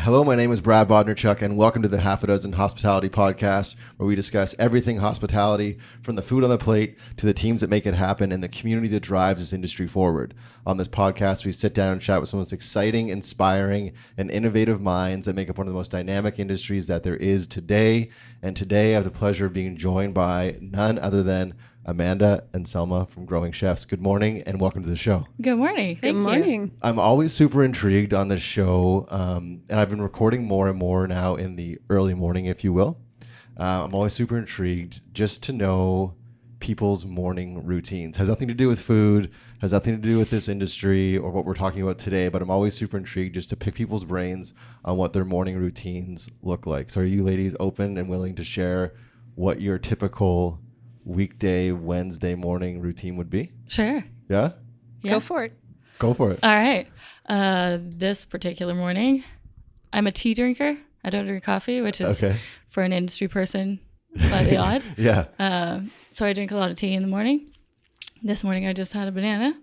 Hello, my name is Brad Bodnerchuk, and welcome to the Half a Dozen Hospitality Podcast, where we discuss everything hospitality, from the food on the plate to the teams that make it happen and the community that drives this industry forward. On this podcast, we sit down and chat with some of the most exciting, inspiring, and innovative minds that make up one of the most dynamic industries that there is today. And today, I have the pleasure of being joined by none other than Amanda and Selma from Growing Chefs. Good morning and welcome to the show. Good morning. Good morning. I'm always super intrigued on this show, and I've been recording more and more now in the early morning, if you will. I'm always super intrigued just to know people's morning routines. Has nothing to do with food, has nothing to do with this industry or what we're talking about today, but I'm always super intrigued just to pick people's brains on what their morning routines look like. So are you ladies open and willing to share what your typical weekday Wednesday morning routine would be? Sure. Yeah? Go for it. Go for it. All right. This particular morning, I'm a tea drinker. I don't drink coffee, which is for an industry person slightly odd. Yeah. So I drink a lot of tea in the morning. This morning I just had a banana.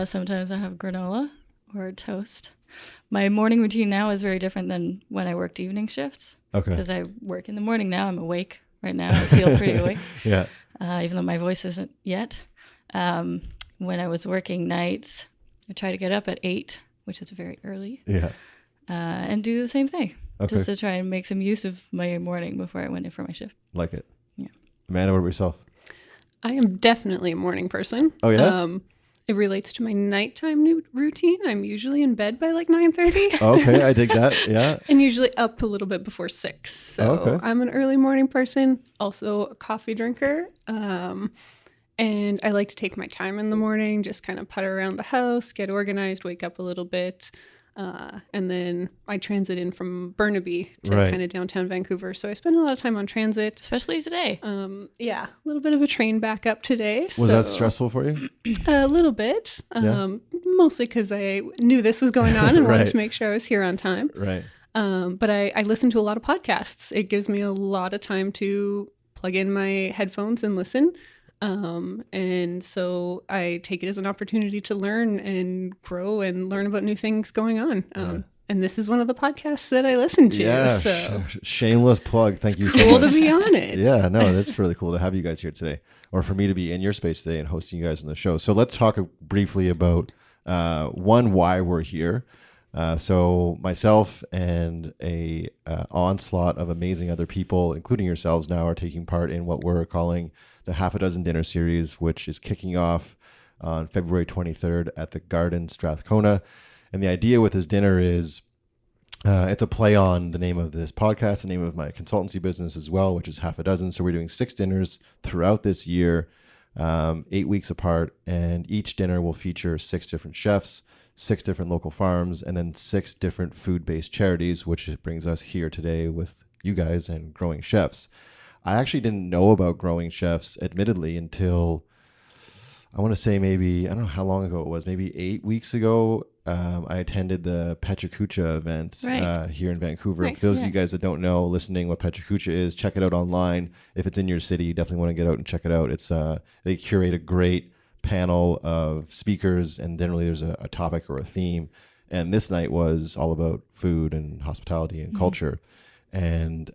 Sometimes I have granola or toast. My morning routine now is very different than when I worked evening shifts. Okay. Because I work in the morning now. I'm awake right now. I feel pretty awake. Yeah. Even though my voice isn't yet. When I was working nights, I try to get up at 8, which is very early. Yeah. And do the same thing. Okay. Just to try and make some use of my morning before I went in for my shift. Like it. Yeah. Amanda, what about yourself? I am definitely a morning person. Oh, yeah? It relates to my nighttime routine. I'm usually in bed by like 9:30. Okay, I dig that. Yeah. And usually up a little bit before 6. So I'm an early morning person, also a coffee drinker. And I like to take my time in the morning, just kind of putter around the house, get organized, wake up a little bit. And then I transit in from Burnaby to kind of downtown Vancouver. So I spend a lot of time on transit. Especially today. Yeah, a little bit of a train backup today. Was that stressful for you? A little bit. Mostly because I knew this was going on and wanted to make sure I was here on time. Right. But I listen to a lot of podcasts. It gives me a lot of time to plug in my headphones and listen. And so I take it as an opportunity to learn and grow and learn about new things going on. And this is one of the podcasts that I listen to. Yeah, so shameless plug. Thank you so much. Cool to be on it. Yeah, no, that's really cool to have you guys here today, or for me to be in your space today and hosting you guys on the show. So let's talk briefly about why we're here. So myself and a onslaught of amazing other people, including yourselves now, are taking part in what we're calling the Half a Dozen Dinner Series, which is kicking off on February 23rd at the GARDEN STRATHCONA. And the idea with this dinner is it's a play on the name of this podcast, the name of my consultancy business as well, which is Half a Dozen. So we're doing 6 dinners throughout this year, 8 weeks apart. And each dinner will feature 6 different chefs, 6 different local farms, and then 6 different food-based charities, which brings us here today with you guys and Growing Chefs. I actually didn't know about Growing Chefs, admittedly, until I want to say maybe, I don't know how long ago it was, maybe 8 weeks ago. I attended the Pecha Kucha event here in Vancouver. Nice. For those of you guys that don't know, listening what Pecha Kucha is, check it out online. If it's in your city, you definitely want to get out and check it out. It's they curate a great panel of speakers, and generally there's a topic or a theme. And this night was all about food and hospitality and culture. And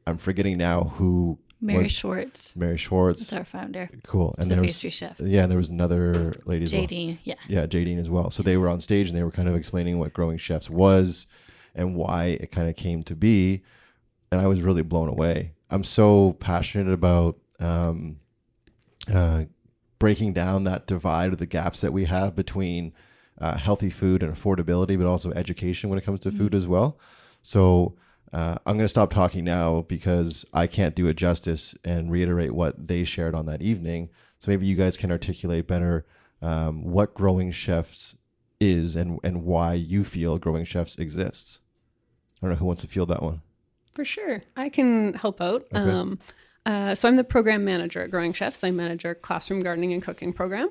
I'm forgetting now who. Mary Schwartz. That's our founder. Cool. And there was pastry chef. Yeah, and there was another lady as well. Jadine, yeah. Yeah, Jadine as well. So they were on stage and they were kind of explaining what Growing Chefs was and why it kind of came to be. And I was really blown away. I'm so passionate about breaking down that divide or the gaps that we have between healthy food and affordability, but also education when it comes to food as well. So I'm going to stop talking now because I can't do it justice and reiterate what they shared on that evening. So maybe you guys can articulate better what Growing Chefs is and why you feel Growing Chefs exists. I don't know who wants to field that one. For sure. I can help out. Okay. So I'm the program manager at Growing Chefs. I manage our classroom gardening and cooking program.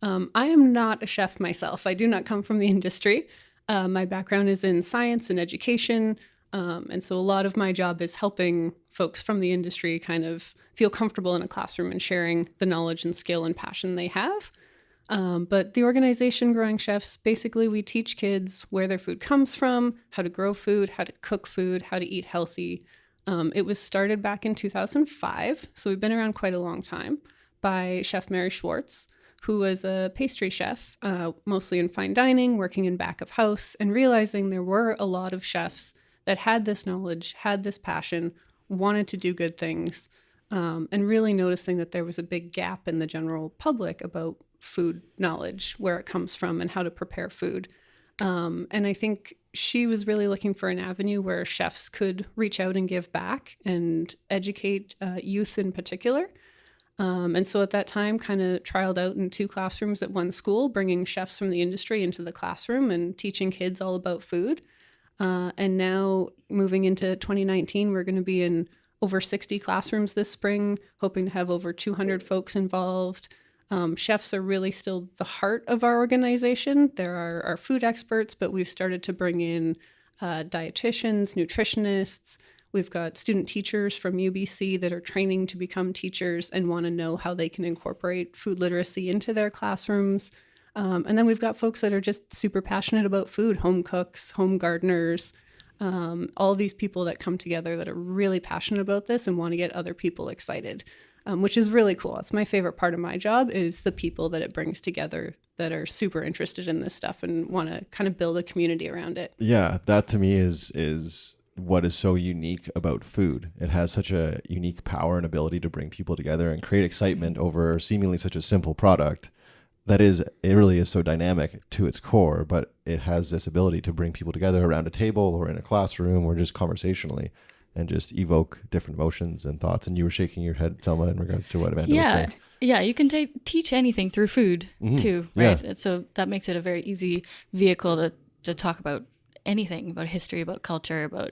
I am not a chef myself. I do not come from the industry. My background is in science and education. And so a lot of my job is helping folks from the industry kind of feel comfortable in a classroom and sharing the knowledge and skill and passion they have. But the organization Growing Chefs, basically we teach kids where their food comes from, how to grow food, how to cook food, how to eat healthy. It was started back in 2005, so we've been around quite a long time, by Chef Mary Schwartz, who was a pastry chef, mostly in fine dining, working in back of house, and realizing there were a lot of chefs that had this knowledge, had this passion, wanted to do good things, and really noticing that there was a big gap in the general public about food knowledge, where it comes from and how to prepare food. And I think she was really looking for an avenue where chefs could reach out and give back and educate youth in particular. And so at that time, kind of trialed out in 2 classrooms at one school, bringing chefs from the industry into the classroom and teaching kids all about food. And now moving into 2019, we're going to be in over 60 classrooms this spring, hoping to have over 200 folks involved. Chefs are really still the heart of our organization. There are our food experts, but we've started to bring in dietitians, nutritionists. We've got student teachers from UBC that are training to become teachers and want to know how they can incorporate food literacy into their classrooms. And then we've got folks that are just super passionate about food, home cooks, home gardeners, all these people that come together that are really passionate about this and want to get other people excited. Which is really cool. It's my favorite part of my job, is the people that it brings together that are super interested in this stuff and want to kind of build a community around it. Yeah, that to me is what is so unique about food. It has such a unique power and ability to bring people together and create excitement over seemingly such a simple product. It really is so dynamic to its core, but it has this ability to bring people together around a table or in a classroom or just conversationally, and just evoke different emotions and thoughts. And you were shaking your head, Selma, in regards to what Amanda was saying. Yeah, you can teach anything through food too, right? Yeah. So that makes it a very easy vehicle to talk about anything, about history, about culture, about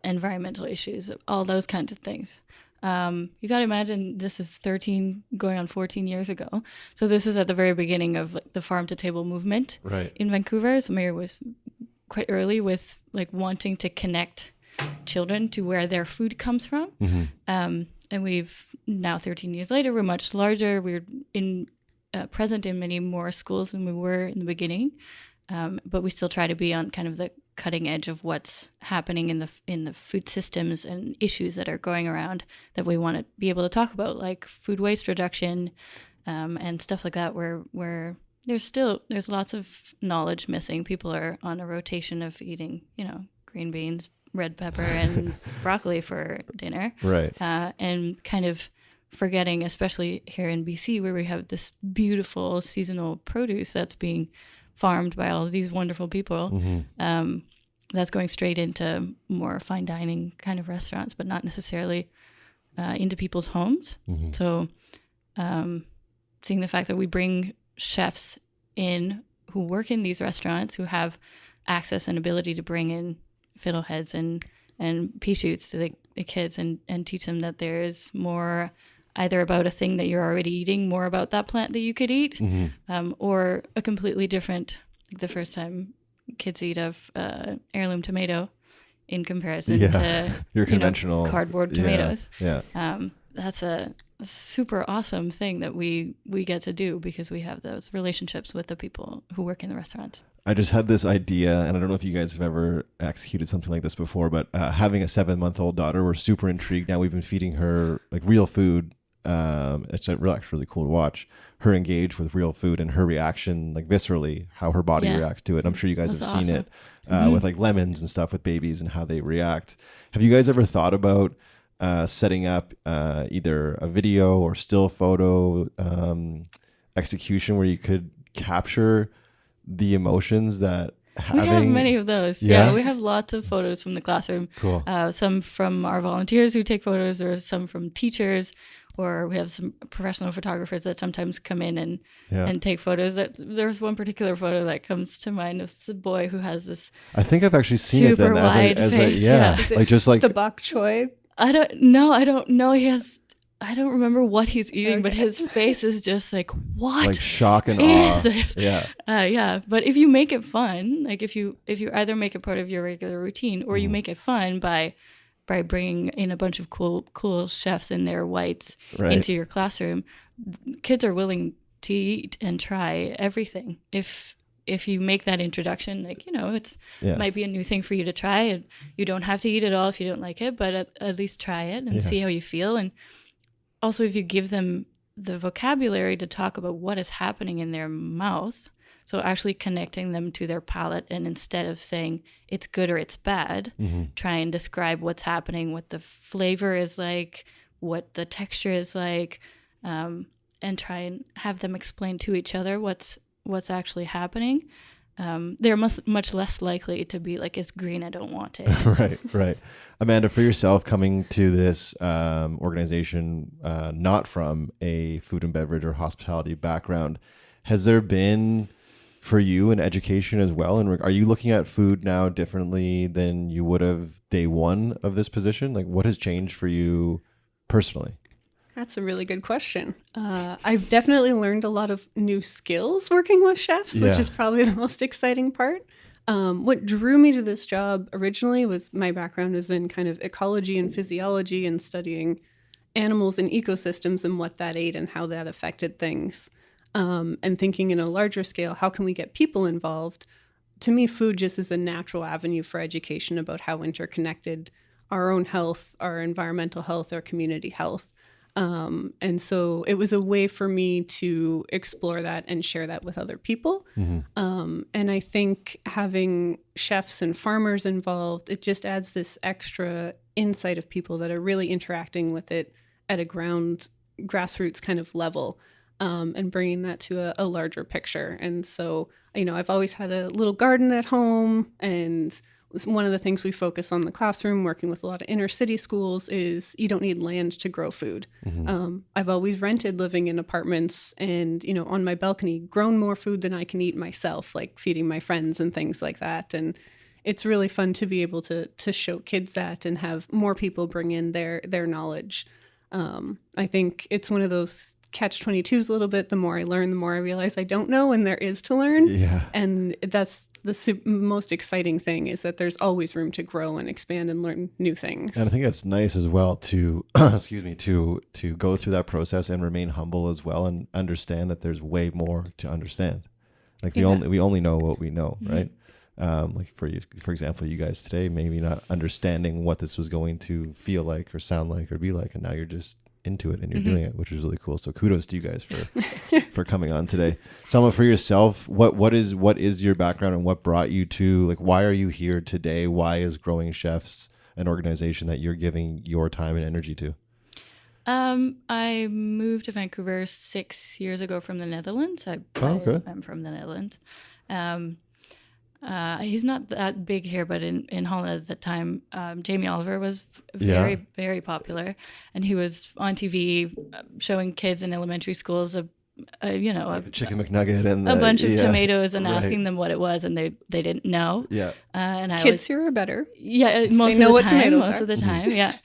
environmental issues, all those kinds of things. You got to imagine this is 13 going on 14 years ago. So this is at the very beginning of like the farm to table movement in Vancouver. So Mayor was quite early with like wanting to connect children to where their food comes from. And we've now 13 years later, we're much larger. We're present in many more schools than we were in the beginning. But we still try to be on kind of the cutting edge of what's happening in the food systems and issues that are going around that we want to be able to talk about, like food waste reduction, and stuff like that, where there's lots of knowledge missing. People are on a rotation of eating, green beans, red pepper, and broccoli for dinner. Right. And kind of forgetting, especially here in BC, where we have this beautiful seasonal produce that's being farmed by all of these wonderful people, that's going straight into more fine dining kind of restaurants, but not necessarily into people's homes. So seeing the fact that we bring chefs in who work in these restaurants, who have access and ability to bring in fiddleheads and pea shoots to the kids and teach them that there is more either about a thing that you're already eating, more about that plant that you could eat, or a completely different, like the first time kids eat of heirloom tomato in comparison to your conventional cardboard tomatoes. Yeah. That's a super awesome thing that we get to do because we have those relationships with the people who work in the restaurant. I just had this idea, and I don't know if you guys have ever executed something like this before, but having a 7-month-old daughter, we're super intrigued. Now we've been feeding her like real food. It's actually really cool to watch her engage with real food and her reaction, like viscerally, how her body reacts to it. I'm sure you guys have seen it with like lemons and stuff with babies and how they react. Have you guys ever thought about setting up either a video or still photo execution where you could capture the emotions that we have many of those. Yeah, we have lots of photos from the classroom. Cool. Some from our volunteers who take photos, or some from teachers, or we have some professional photographers that sometimes come in and take photos. There's one particular photo that comes to mind of the boy who has this. I think I've actually seen it then as a like just like the bok choy. I don't know. I don't remember what he's eating, but his face is just like, what? Like shock and awe. This? Yeah. But if you make it fun, like if you either make it part of your regular routine or you make it fun by bringing in a bunch of cool chefs in their whites into your classroom, kids are willing to eat and try everything. If you make that introduction, like, it might be a new thing for you to try, and you don't have to eat it all if you don't like it, but at least try it and see how you feel. And also, if you give them the vocabulary to talk about what is happening in their mouth, so actually connecting them to their palate, and instead of saying it's good or it's bad, try and describe what's happening, what the flavor is like, what the texture is like, and try and have them explain to each other what's actually happening. They're much less likely to be like, it's green, I don't want it. Right. Amanda, for yourself, coming to this organization not from a food and beverage or hospitality background, has there been for you an education as well? And are you looking at food now differently than you would have day one of this position? Like, what has changed for you personally? That's a really good question. I've definitely learned a lot of new skills working with chefs, which is probably the most exciting part. What drew me to this job originally was my background is in kind of ecology and physiology and studying animals and ecosystems and what that ate and how that affected things. And thinking in a larger scale, how can we get people involved? To me, food just is a natural avenue for education about how interconnected our own health, our environmental health, our community health. And so it was a way for me to explore that and share that with other people. And I think having chefs and farmers involved, it just adds this extra insight of people that are really interacting with it at a grassroots kind of level, and bringing that to a larger picture. And so, I've always had a little garden at home, and one of the things we focus on in the classroom, working with a lot of inner city schools, is you don't need land to grow food. I've always rented living in apartments and, on my balcony, grown more food than I can eat myself, like feeding my friends and things like that. And it's really fun to be able to show kids that and have more people bring in their knowledge. I think it's one of those catch-22s a little bit. The more I learn, the more I realize I don't know, and there is to learn. And that's the most exciting thing, is that there's always room to grow and expand and learn new things. And I think that's nice as well to to go through that process and remain humble as well, and understand that there's way more to understand. Like we only know what we know, right? Like for example, you guys today maybe not understanding what this was going to feel like or sound like or be like, and now you're just into it and you're doing it, which is really cool. So kudos to you guys for coming on today. Selma, for yourself, what is your background and what brought you to, like, why are you here today? Why is Growing Chefs an organization that you're giving your time and energy to? I moved to Vancouver 6 years ago from the Netherlands. I'm from the Netherlands. He's not that big here, but in Holland at the time, Jamie Oliver was very, very popular, and he was on TV showing kids in elementary schools like the chicken McNugget and a bunch of tomatoes and asking them what it was, and they didn't know. And kids here are better. Most they know of the what time, tomatoes most are. of the time.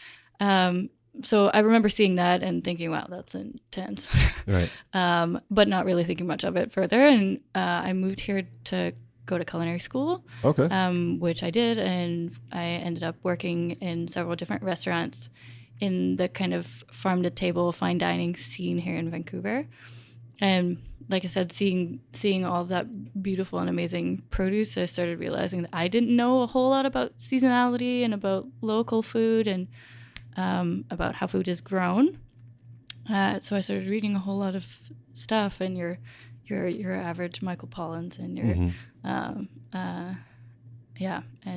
So I remember seeing that and thinking, wow, that's intense. But not really thinking much of it further. And I moved here to go to culinary school, which I did, and I ended up working in several different restaurants in the kind of farm to table fine dining scene here in Vancouver. And like I said, seeing all of that beautiful and amazing produce, I started realizing that I didn't know a whole lot about seasonality and about local food and about how food is grown. So I started reading a whole lot of stuff, and your average Michael Pollins and your and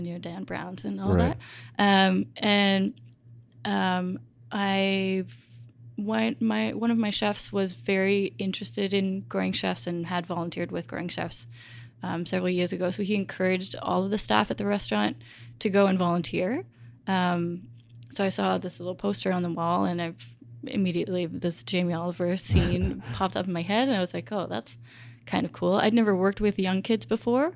your Dan Browns and all that. One of my chefs was very interested in Growing Chefs and had volunteered with Growing Chefs several years ago. So he encouraged all of the staff at the restaurant to go and volunteer. So I saw this little poster on the wall, and immediately this Jamie Oliver scene popped up in my head, and I was like, oh, that's kind of cool. I'd never worked with young kids before,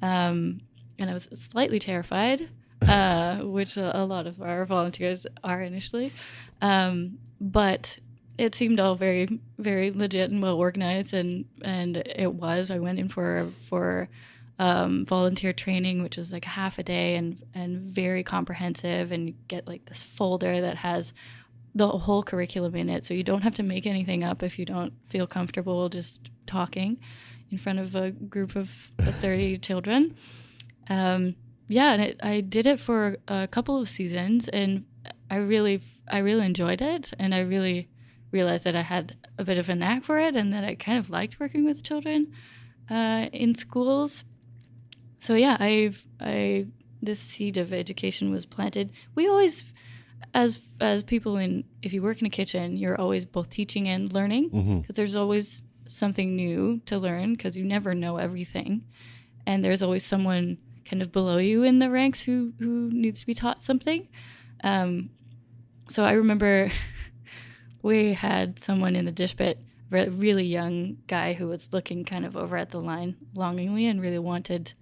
and I was slightly terrified, which a lot of our volunteers are initially. But it seemed all very, very legit and well organized, and it was. I went in for volunteer training, which was like half a day and very comprehensive, and you get like this folder that has the whole curriculum in it. So you don't have to make anything up if you don't feel comfortable just talking in front of a group of 30 children. And I did it for a couple of seasons, and I really enjoyed it, and I really realized that I had a bit of a knack for it, and that I kind of liked working with children in schools. So yeah, this seed of education was planted. We always, as people if you work in a kitchen, you're always both teaching and learning, because there's always something new to learn, because you never know everything, and there's always someone kind of below you in the ranks who needs to be taught something. So I remember we had someone in the dish pit, a really young guy who was looking kind of over at the line longingly and really wanted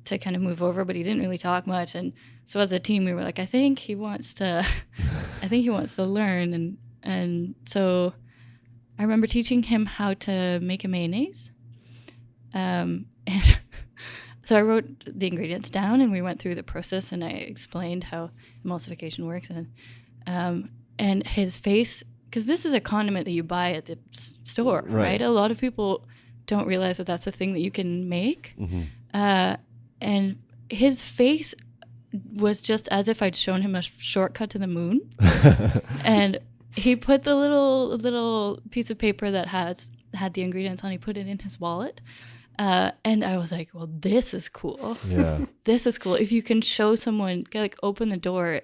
to kind of move over, but he didn't really talk much. And so as a team, we were like, I think he wants to learn. And so I remember teaching him how to make a mayonnaise. And so I wrote the ingredients down, and we went through the process, and I explained how emulsification works. And his face, because this is a condiment that you buy at the store, right? A lot of people don't realize that that's a thing that you can make. And his face was just as if I'd shown him a shortcut to the moon. And he put the little piece of paper that had the ingredients on, he put it in his wallet. And I was like, well, this is cool. Yeah. This is cool. If you can show someone, like, open the door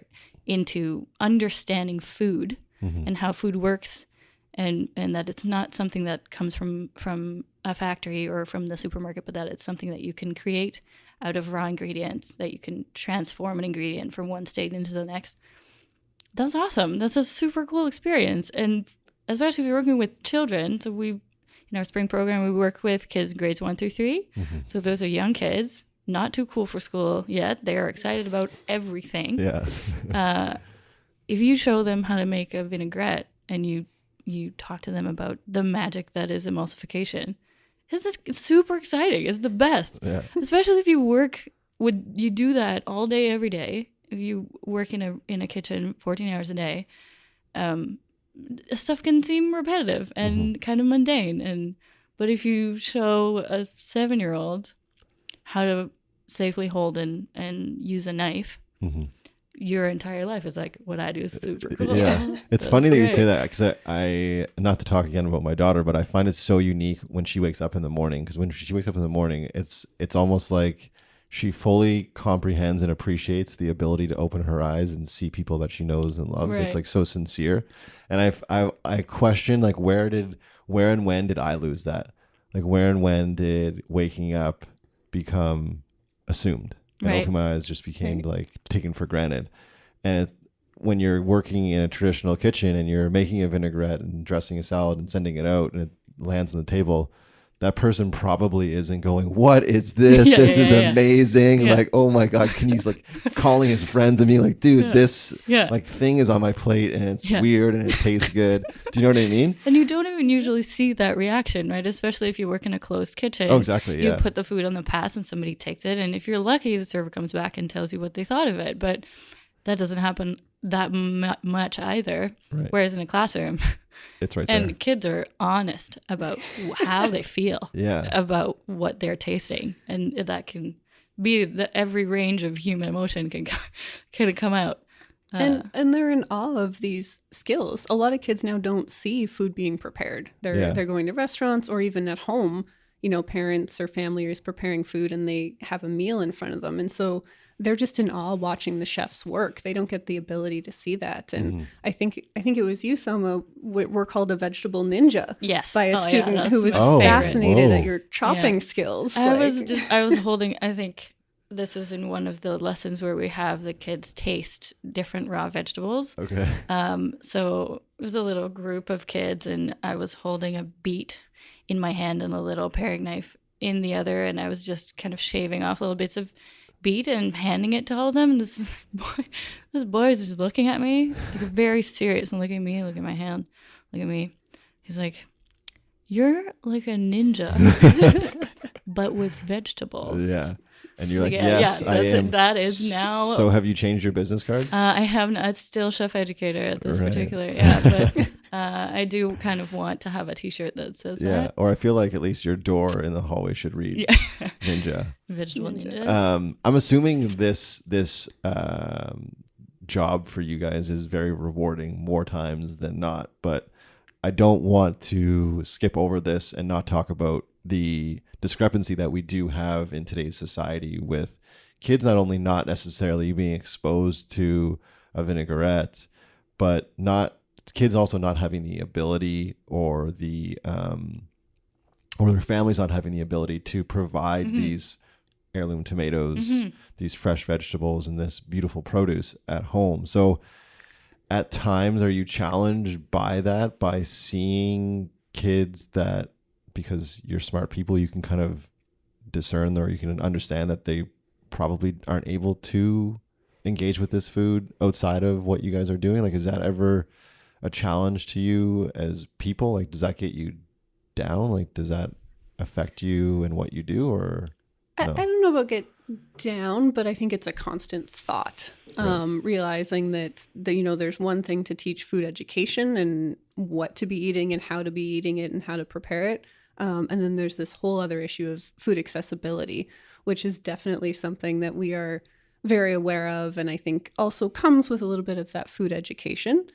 into understanding food and how food works, and that it's not something that comes from a factory or from the supermarket, but that it's something that you can create out of raw ingredients, that you can transform an ingredient from one state into the next. That's awesome. That's a super cool experience. And especially if you're working with children. So in our spring program, we work with kids grades 1 through 3. So those are young kids, not too cool for school yet. They are excited about everything. Yeah. If you show them how to make a vinaigrette and you talk to them about the magic that is emulsification, it's super exciting. It's the best. Yeah. Especially if you do that all day, every day. If you work in a kitchen 14 hours a day, stuff can seem repetitive and kind of mundane. But if you show a 7-year-old how to safely hold and use a knife, your entire life is like, what I do is super cool. Yeah, it's funny that you say that, because I not to talk again about my daughter, but I find it so unique when she wakes up in the morning, because when she wakes up in the morning, it's almost like she fully comprehends and appreciates the ability to open her eyes and see people that she knows and loves. Right. It's like so sincere. And I question, like, where and when did I lose that? Like, where and when did waking up become assumed? And opening my eyes just became like taken for granted. And when you're working in a traditional kitchen and you're making a vinaigrette and dressing a salad and sending it out and it lands on the table, that person probably isn't going, what is this? This is amazing. Yeah. Like, oh my God, can you like calling his friends and being like, dude, this like thing is on my plate and it's weird and it tastes good. Do you know what I mean? And you don't even usually see that reaction, right? Especially if you work in a closed kitchen. Oh, exactly. You put the food on the pass and somebody takes it. And if you're lucky, the server comes back and tells you what they thought of it. But that doesn't happen that much either. Right. Whereas in a classroom, it's right there. And kids are honest about how they feel about what they're tasting. And that can be every range of human emotion can come out. And they're in awe of these skills. A lot of kids now don't see food being prepared. They're going to restaurants or even at home, parents or family is preparing food and they have a meal in front of them. And so they're just in awe watching the chefs work. They don't get the ability to see that. And I think it was you, Selma, were called a vegetable ninja. Yes. By a student who was fascinated at your chopping skills. I was holding, I think this is in one of the lessons where we have the kids taste different raw vegetables. Okay. So it was a little group of kids and I was holding a beet in my hand and a little paring knife in the other. And I was just kind of shaving off little bits of beet and handing it to all of them. And this boy is just looking at me, like very serious, and look at me, look at my hand, look at me. He's like, "You're like a ninja, but with vegetables." Yeah. And you're like, yeah, yes, I am. That is now. So have you changed your business card? I have not. It's still chef educator at this Right. particular. Yeah, but I do kind of want to have a T-shirt that says that. Or I feel like at least your door in the hallway should read Ninja. Vegetable ninjas. I'm assuming this job for you guys is very rewarding more times than not, but I don't want to skip over this and not talk about the discrepancy that we do have in today's society with kids not only not necessarily being exposed to a vinaigrette, but kids also not having the ability or their families not having the ability to provide these heirloom tomatoes, these fresh vegetables, and this beautiful produce at home. So at times, are you challenged by that, by seeing kids that, because you're smart people, you can kind of discern or you can understand that they probably aren't able to engage with this food outside of what you guys are doing? Like, is that ever a challenge to you as people? Like, does that get you down? Like, does that affect you and what you do, or no? I don't know about get down, but I think it's a constant thought. Realizing that there's one thing to teach food education and what to be eating and how to be eating it and how to prepare it. And then there's this whole other issue of food accessibility, which is definitely something that we are very aware of. And I think also comes with a little bit of that food education.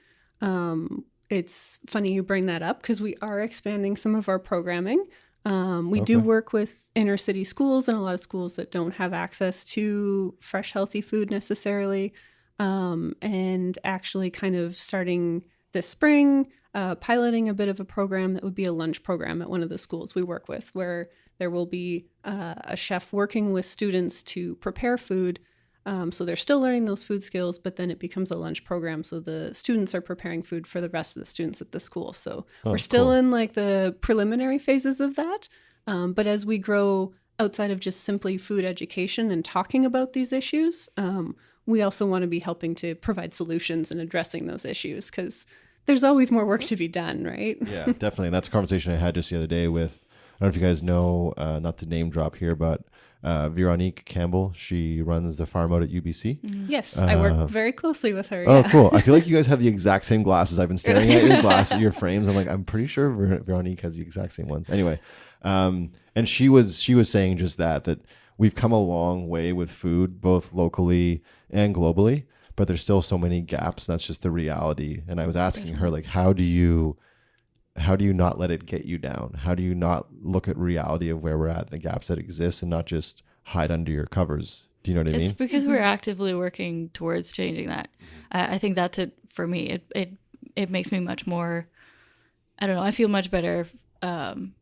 It's funny you bring that up because we are expanding some of our programming. We do work with inner city schools and a lot of schools that don't have access to fresh, healthy food necessarily. And actually kind of starting this spring, piloting a bit of a program that would be a lunch program at one of the schools we work with, where there will be a chef working with students to prepare food. So they're still learning those food skills, but then it becomes a lunch program. So the students are preparing food for the rest of the students at the school. So we're still in like the preliminary phases of that. But as we grow outside of just simply food education and talking about these issues, we also want to be helping to provide solutions and addressing those issues, because there's always more work to be done, right? Yeah, definitely. And that's a conversation I had just the other day with, I don't know if you guys know, not to name drop here, but Veronique Campbell. She runs the farm out at UBC. Yes, I work very closely with her. Oh, cool. I feel like you guys have the exact same glasses. I've been staring at your frames. I'm like, I'm pretty sure Veronique has the exact same ones. Anyway, and she was saying just that we've come a long way with food, both locally and globally, but there's still so many gaps. That's just the reality. And I was asking her, like, how do you not let it get you down? How do you not look at reality of where we're at, the gaps that exist, and not just hide under your covers? Do you know what I mean? It's because we're actively working towards changing that. I think that's it for me. It makes me much more, I don't know, I feel much better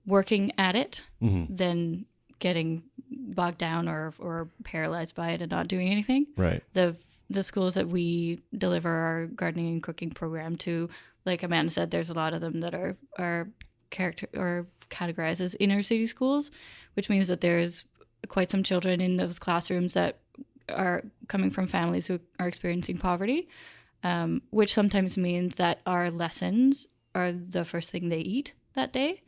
working at it than getting bogged down or paralyzed by it and not doing anything. Right. The schools that we deliver our gardening and cooking program to, like Amanda said, there's a lot of them that are categorized as inner city schools, which means that there's quite some children in those classrooms that are coming from families who are experiencing poverty, which sometimes means that our lessons are the first thing they eat that day,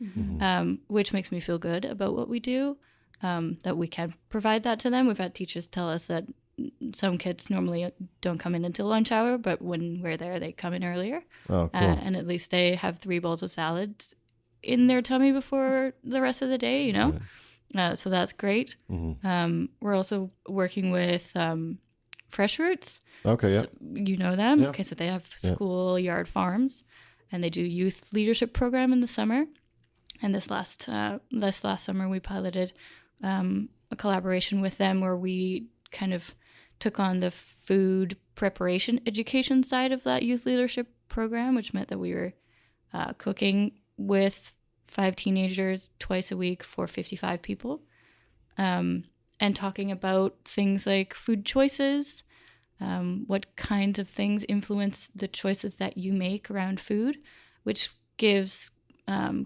which makes me feel good about what we do, that we can provide that to them. We've had teachers tell us that some kids normally don't come in until lunch hour, but when we're there, they come in earlier. Oh, cool. And at least they have 3 bowls of salads in their tummy before the rest of the day, you know? Right. So that's great. We're also working with Fresh Roots. Okay, yeah. So you know them. Yeah. Okay, so they have schoolyard farms, and they do youth leadership program in the summer. And this last summer, we piloted a collaboration with them where we kind of took on the food preparation education side of that youth leadership program, which meant that we were cooking with 5 teenagers twice a week for 55 people, and talking about things like food choices, what kinds of things influence the choices that you make around food, which gives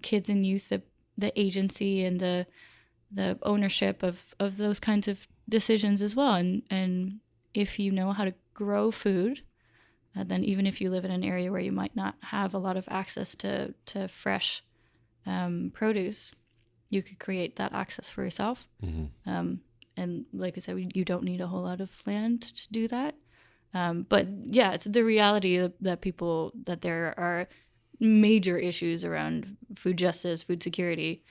kids and youth the agency and the ownership of those kinds of decisions as well. And if you know how to grow food, then even if you live in an area where you might not have a lot of access to fresh produce, you could create that access for yourself. And And like I said, you don't need a whole lot of land to do that. But yeah, it's the reality that there are major issues around food justice, food security.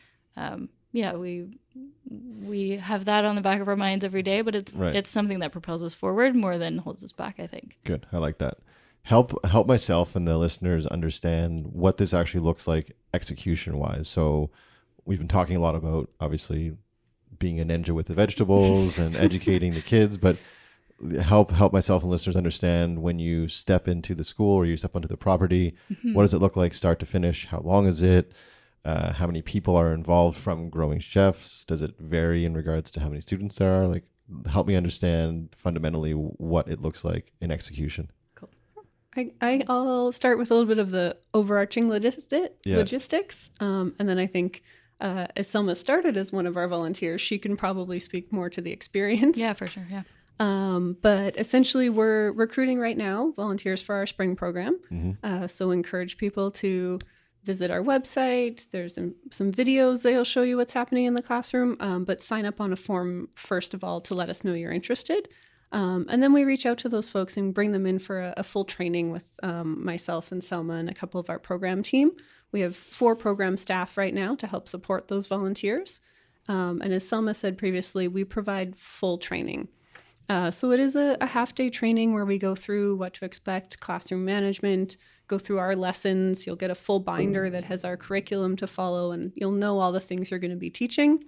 Yeah, we have that on the back of our minds every day, but it's something that propels us forward more than holds us back, I think. Good. I like that. Help myself and the listeners understand what this actually looks like execution wise. So we've been talking a lot about obviously being a ninja with the vegetables and educating the kids, but help myself and listeners understand when you step into the school or you step onto the property, what does it look like start to finish? How long is it? How many people are involved from growing chefs? Does it vary in regards to how many students there are? Like, help me understand fundamentally what it looks like in execution. Cool. I'll start with a little bit of the overarching logistics. And then I think as Selma started as one of our volunteers, she can probably speak more to the experience. Yeah, for sure. Yeah. But essentially we're recruiting right now volunteers for our spring program. So encourage people to visit our website. There's some videos that'll show you what's happening in the classroom, but sign up on a form first of all to let us know you're interested. And then we reach out to those folks and bring them in for a full training with myself and Selma and a couple of our program team. We have 4 program staff right now to help support those volunteers. And as Selma said previously, we provide full training. So it is a half-day training where we go through what to expect, classroom management, go through our lessons. You'll get a full binder that has our curriculum to follow, and you'll know all the things you're going to be teaching.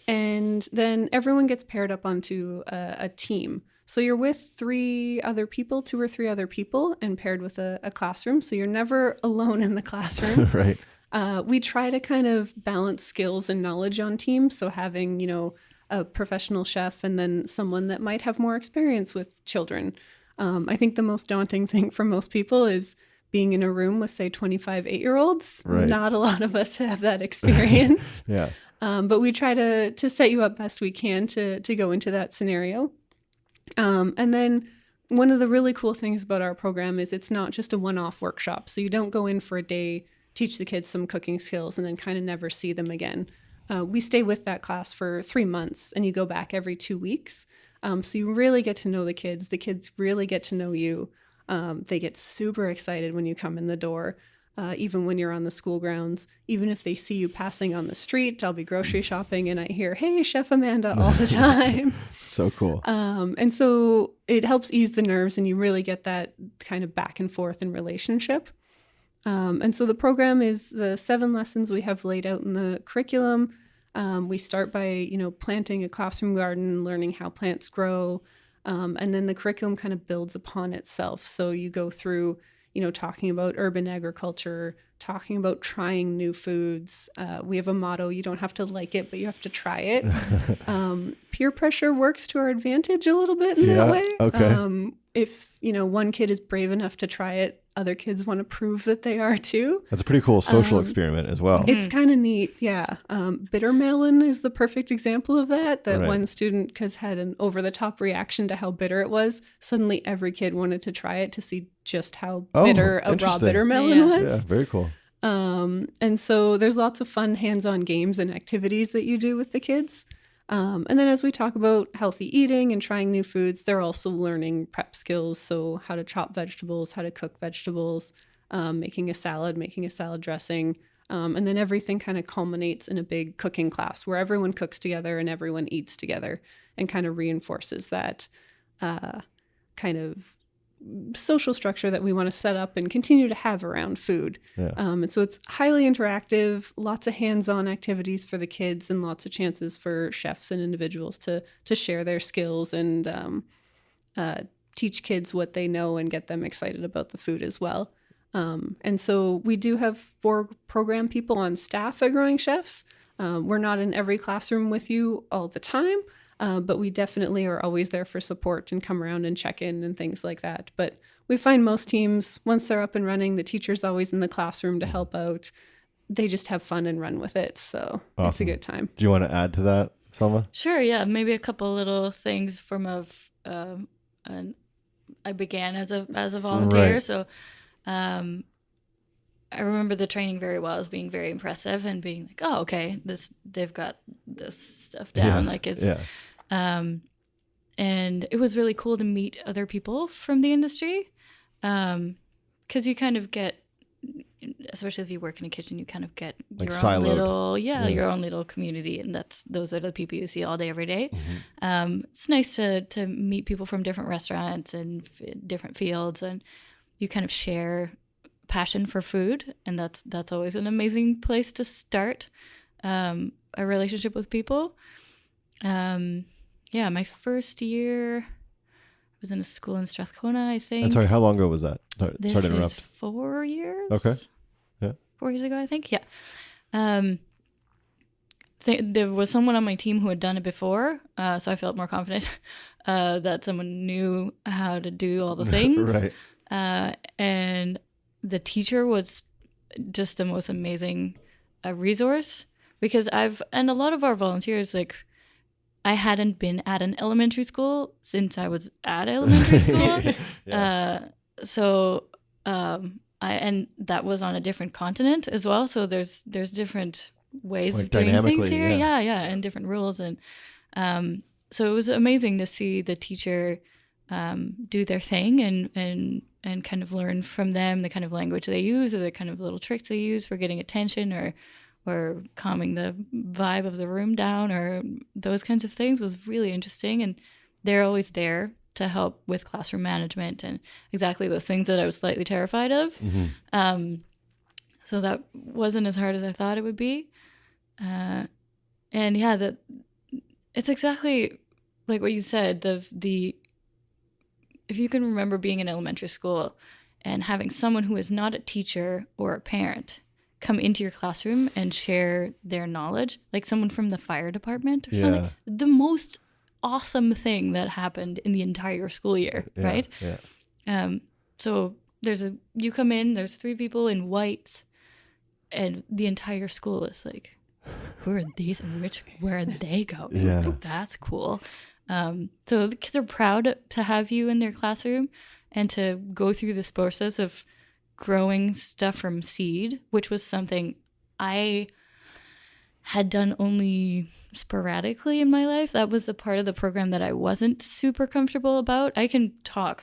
And then everyone gets paired up onto a team. So you're with 2 or 3 other people, and paired with a classroom. So you're never alone in the classroom. Right. We try to kind of balance skills and knowledge on teams. So having, a professional chef and then someone that might have more experience with children. I think the most daunting thing for most people is being in a room with, say, 25 8-year-olds. Right. Not a lot of us have that experience. Yeah. But we try to set you up best we can to go into that scenario. And then one of the really cool things about our program is it's not just a one-off workshop. So you don't go in for a day, teach the kids some cooking skills, and then kind of never see them again. We stay with that class for 3 months, and you go back every 2 weeks. So you really get to know the kids. The kids really get to know you. They get super excited when you come in the door, even when you're on the school grounds. Even if they see you passing on the street, I'll be grocery shopping and I hear, "Hey, Chef Amanda," all the time. So cool. And so it helps ease the nerves, and you really get that kind of back and forth in relationship. And so the program is the 7 lessons we have laid out in the curriculum. We start by, planting a classroom garden, learning how plants grow. And then the curriculum kind of builds upon itself. So you go through, talking about urban agriculture, talking about trying new foods. We have a motto: you don't have to like it, but you have to try it. Peer pressure works to our advantage a little bit in that way. Okay. If, one kid is brave enough to try it, other kids want to prove that they are too. That's a pretty cool social experiment as well. It's kind of neat. Yeah. Bitter melon is the perfect example of that. Right. One student had an over-the-top reaction to how bitter it was. Suddenly every kid wanted to try it to see just how bitter a raw bitter melon was. Yeah, very cool. And so there's lots of fun hands-on games and activities that you do with the kids. And then as we talk about healthy eating and trying new foods, they're also learning prep skills. So how to chop vegetables, how to cook vegetables, making a salad dressing. And then everything kind of culminates in a big cooking class where everyone cooks together and everyone eats together, and kind of reinforces that kind of social structure that we want to set up and continue to have around food. Yeah. And so it's highly interactive, lots of hands-on activities for the kids, and lots of chances for chefs and individuals to share their skills and teach kids what they know and get them excited about the food as well. And so we do have 4 program people on staff at Growing Chefs. We're not in every classroom with you all the time, but we definitely are always there for support and come around and check in and things like that. But we find most teams, once they're up and running, the teacher's always in the classroom to help out. They just have fun and run with it. So Awesome. It's a good time. Do you want to add to that, Selma? Sure. Yeah. Maybe a couple little things from I began as a volunteer. Right. So, I remember the training very well as being very impressive and being like, oh, okay, they've got this stuff down. Yeah. Like it's, Yeah. and it was really cool to meet other people from the industry. 'Cause you kind of get, especially if you work in a kitchen, you kind of get Like your siloed. own little, Yeah. your own little community. And those are the people you see all day, every day. Mm-hmm. It's nice to meet people from different restaurants and different fields, and you kind of share passion for food, and that's always an amazing place to start a relationship with people. My first year I was in a school in Strathcona, I think. And sorry, how long ago was that? Sorry This to is interrupt. 4 years. Okay. Yeah. 4 years ago, I think. Yeah. There was someone on my team who had done it before, so I felt more confident that someone knew how to do all the things. Right. And the teacher was just the most amazing resource, because and a lot of our volunteers, like, I hadn't been at an elementary school since I was at elementary school. Yeah. And that was on a different continent as well. So there's different ways Like of doing things dynamically, here. yeah. And different rules. And so it was amazing to see the teacher do their thing and kind of learn from them the kind of language they use, or the kind of little tricks they use for getting attention, or calming the vibe of the room down, or those kinds of things was really interesting. And they're always there to help with classroom management and exactly those things that I was slightly terrified of. Mm-hmm. So that wasn't as hard as I thought it would be. And yeah, it's exactly like what you said, if you can remember being in elementary school and having someone who is not a teacher or a parent come into your classroom and share their knowledge, like someone from the fire department or something, the most awesome thing that happened in the entire school year, right? Yeah. So you come in, there's 3 people in white, and the entire school is like, who are these and where are they going? Yeah. Like, that's cool. So the kids are proud to have you in their classroom and to go through this process of growing stuff from seed, which was something I had done only sporadically in my life. That was the part of the program that I wasn't super comfortable about. I can talk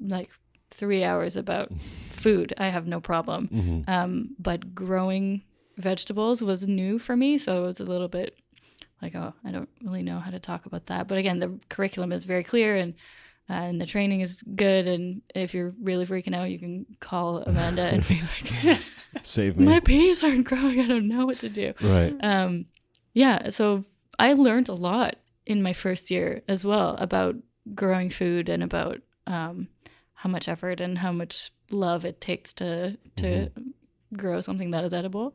like 3 hours about food. I have no problem. Mm-hmm. But growing vegetables was new for me. So it was a little bit like, oh, I don't really know how to talk about that. But again, the curriculum is very clear, and the training is good. And if you're really freaking out, you can call Amanda and be like, save me. My peas aren't growing. I don't know what to do. Right. So I learned a lot in my first year as well about growing food and about how much effort and how much love it takes to grow something that is edible.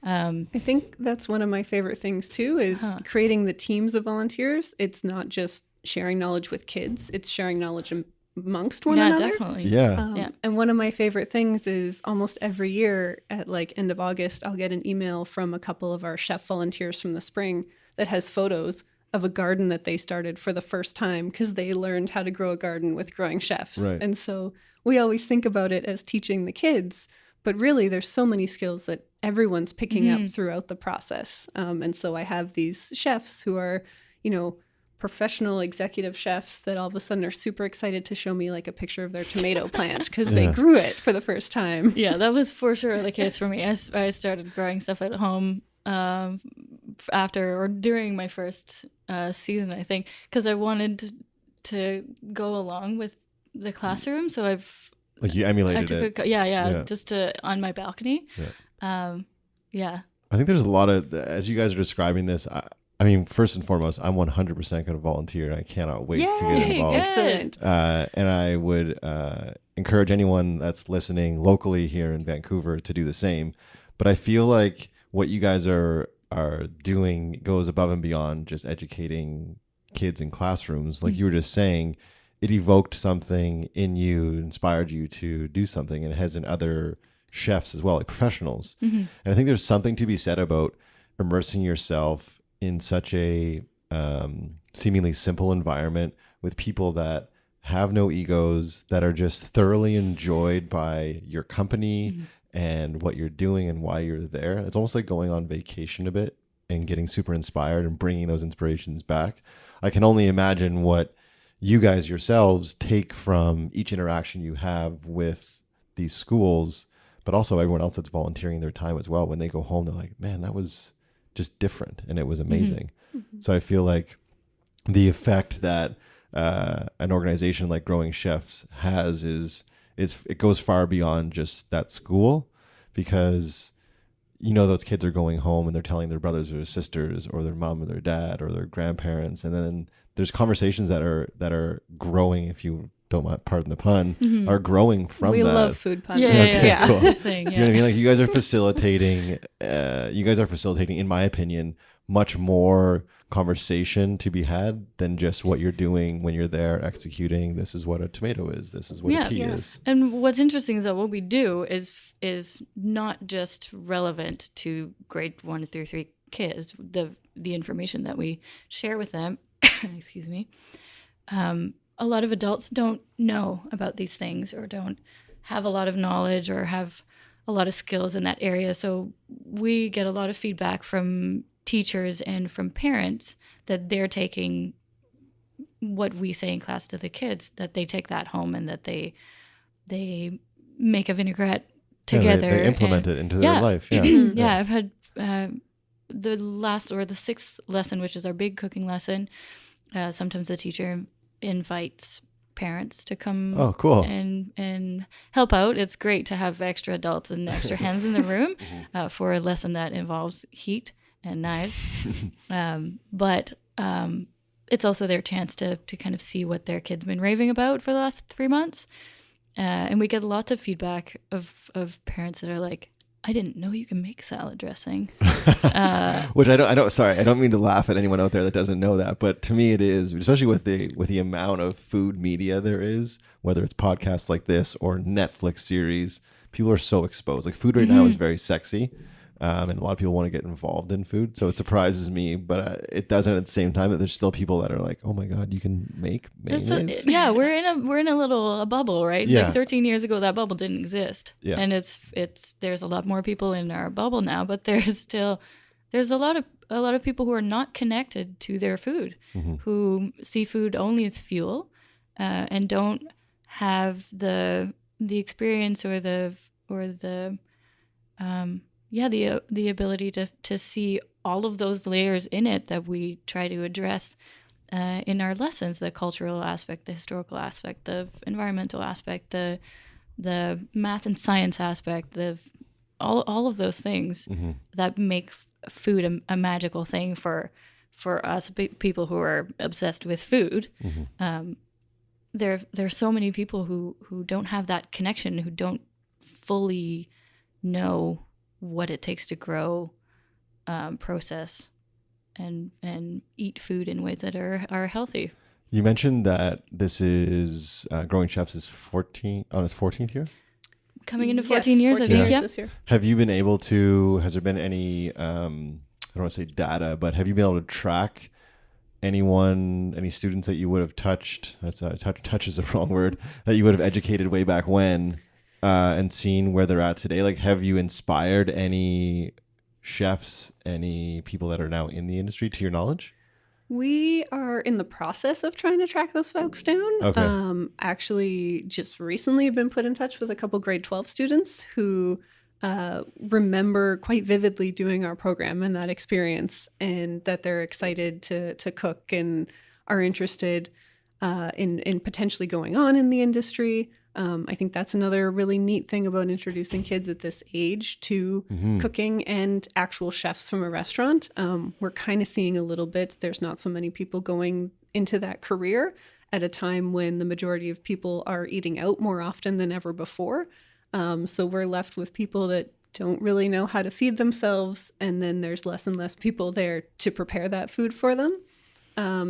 I think that's one of my favorite things too, is creating the teams of volunteers. It's not just sharing knowledge with kids, it's sharing knowledge amongst one another. Yeah, definitely. Yeah. And one of my favorite things is almost every year at like end of August, I'll get an email from a couple of our chef volunteers from the spring that has photos of a garden that they started for the first time because they learned how to grow a garden with growing chefs. Right. And so we always think about it as teaching the kids, but really there's so many skills that everyone's picking up throughout the process. And so I have these chefs who are, professional executive chefs that all of a sudden are super excited to show me like a picture of their tomato plant because they grew it for the first time. Yeah, that was for sure the case for me. I started growing stuff at home after or during my first season, I think, because I wanted to go along with the classroom. So you emulated it. Just on my balcony. Yeah. I think there's a lot of, as you guys are describing this, I mean, first and foremost, I'm 100% going to volunteer. I cannot wait to get involved. Excellent. And I would encourage anyone that's listening locally here in Vancouver to do the same. But I feel like what you guys are doing goes above and beyond just educating kids in classrooms. Like you were just saying, it evoked something in you, inspired you to do something, and it has in other chefs as well, like professionals. And I think there's something to be said about immersing yourself in such a seemingly simple environment with people that have no egos, that are just thoroughly enjoyed by your company and what you're doing and why you're there. It's almost like going on vacation a bit and getting super inspired and bringing those inspirations back. I can only imagine what you guys yourselves take from each interaction you have with these schools, but also everyone else that's volunteering their time as well. When they go home, they're like, man, that was just different and it was amazing. Mm-hmm. So I feel like the effect that an organization like Growing Chefs has is it goes far beyond just that school, because those kids are going home and they're telling their brothers or their sisters or their mom or their dad or their grandparents, and then there's conversations that are growing, if you don't mind, pardon the pun, mm-hmm. are growing from we that. We love food puns. Yeah. Cool. Thing, yeah. Do you know what I mean? Like, you guys are facilitating. In my opinion, much more conversation to be had than just what you're doing when you're there executing. This is what a tomato is. This is what a pea is. And what's interesting is that what we do is not just relevant to grade 1 through 3 kids. The information that we share with them, excuse me, a lot of adults don't know about these things or don't have a lot of knowledge or have a lot of skills in that area. So we get a lot of feedback from teachers and from parents that they're taking what we say in class to the kids, that they take that home and that they make a vinaigrette together. They implement it into their life. Yeah. Yeah, I've had the last or the 6th lesson, which is our big cooking lesson. Sometimes the teacher invites parents to come and help out. It's great to have extra adults and extra hands in the room for a lesson that involves heat and knives. But it's also their chance to kind of see what their kid's been raving about for the last 3 months. And we get lots of feedback of parents that are like, I didn't know you can make salad dressing. Which I don't mean to laugh at anyone out there that doesn't know that, but to me it is, especially with the amount of food media there is, whether it's podcasts like this or Netflix series, people are so exposed. Like, food right now is very sexy. And a lot of people want to get involved in food. So it surprises me, but it doesn't at the same time that there's still people that are like, oh my God, you can make mayonnaise? We're in a little bubble, right? Yeah. Like 13 years ago, that bubble didn't exist. Yeah. And there's a lot more people in our bubble now, but there's a lot of people who are not connected to their food, mm-hmm. who see food only as fuel, and don't have the experience or the ability to see all of those layers in it that we try to address in our lessons: the cultural aspect, the historical aspect, the environmental aspect, the math and science aspect, all of those things mm-hmm. that make food a magical thing for us people who are obsessed with food. Mm-hmm. There's so many people who don't have that connection, who don't fully know what it takes to grow, process, and eat food in ways that are healthy. You mentioned that this is Growing Chefs is on its 14th year? Coming into 14 years, 14 years this year. Have you been able to, has there been any, I don't want to say data, but have you been able to track any students that you would have touched, touch is the wrong word, that you would have educated way back when, and seen where they're at today? Like, have you inspired any chefs, any people that are now in the industry, to your knowledge? We are in the process of trying to track those folks down. Okay. Actually, just recently have been put in touch with a couple grade 12 students who remember quite vividly doing our program and that experience, and that they're excited to cook and are interested in potentially going on in the industry. I think that's another really neat thing about introducing kids at this age to mm-hmm. cooking and actual chefs from a restaurant. We're kind of seeing a little bit, there's not so many people going into that career at a time when the majority of people are eating out more often than ever before. So we're left with people that don't really know how to feed themselves, and then there's less and less people there to prepare that food for them.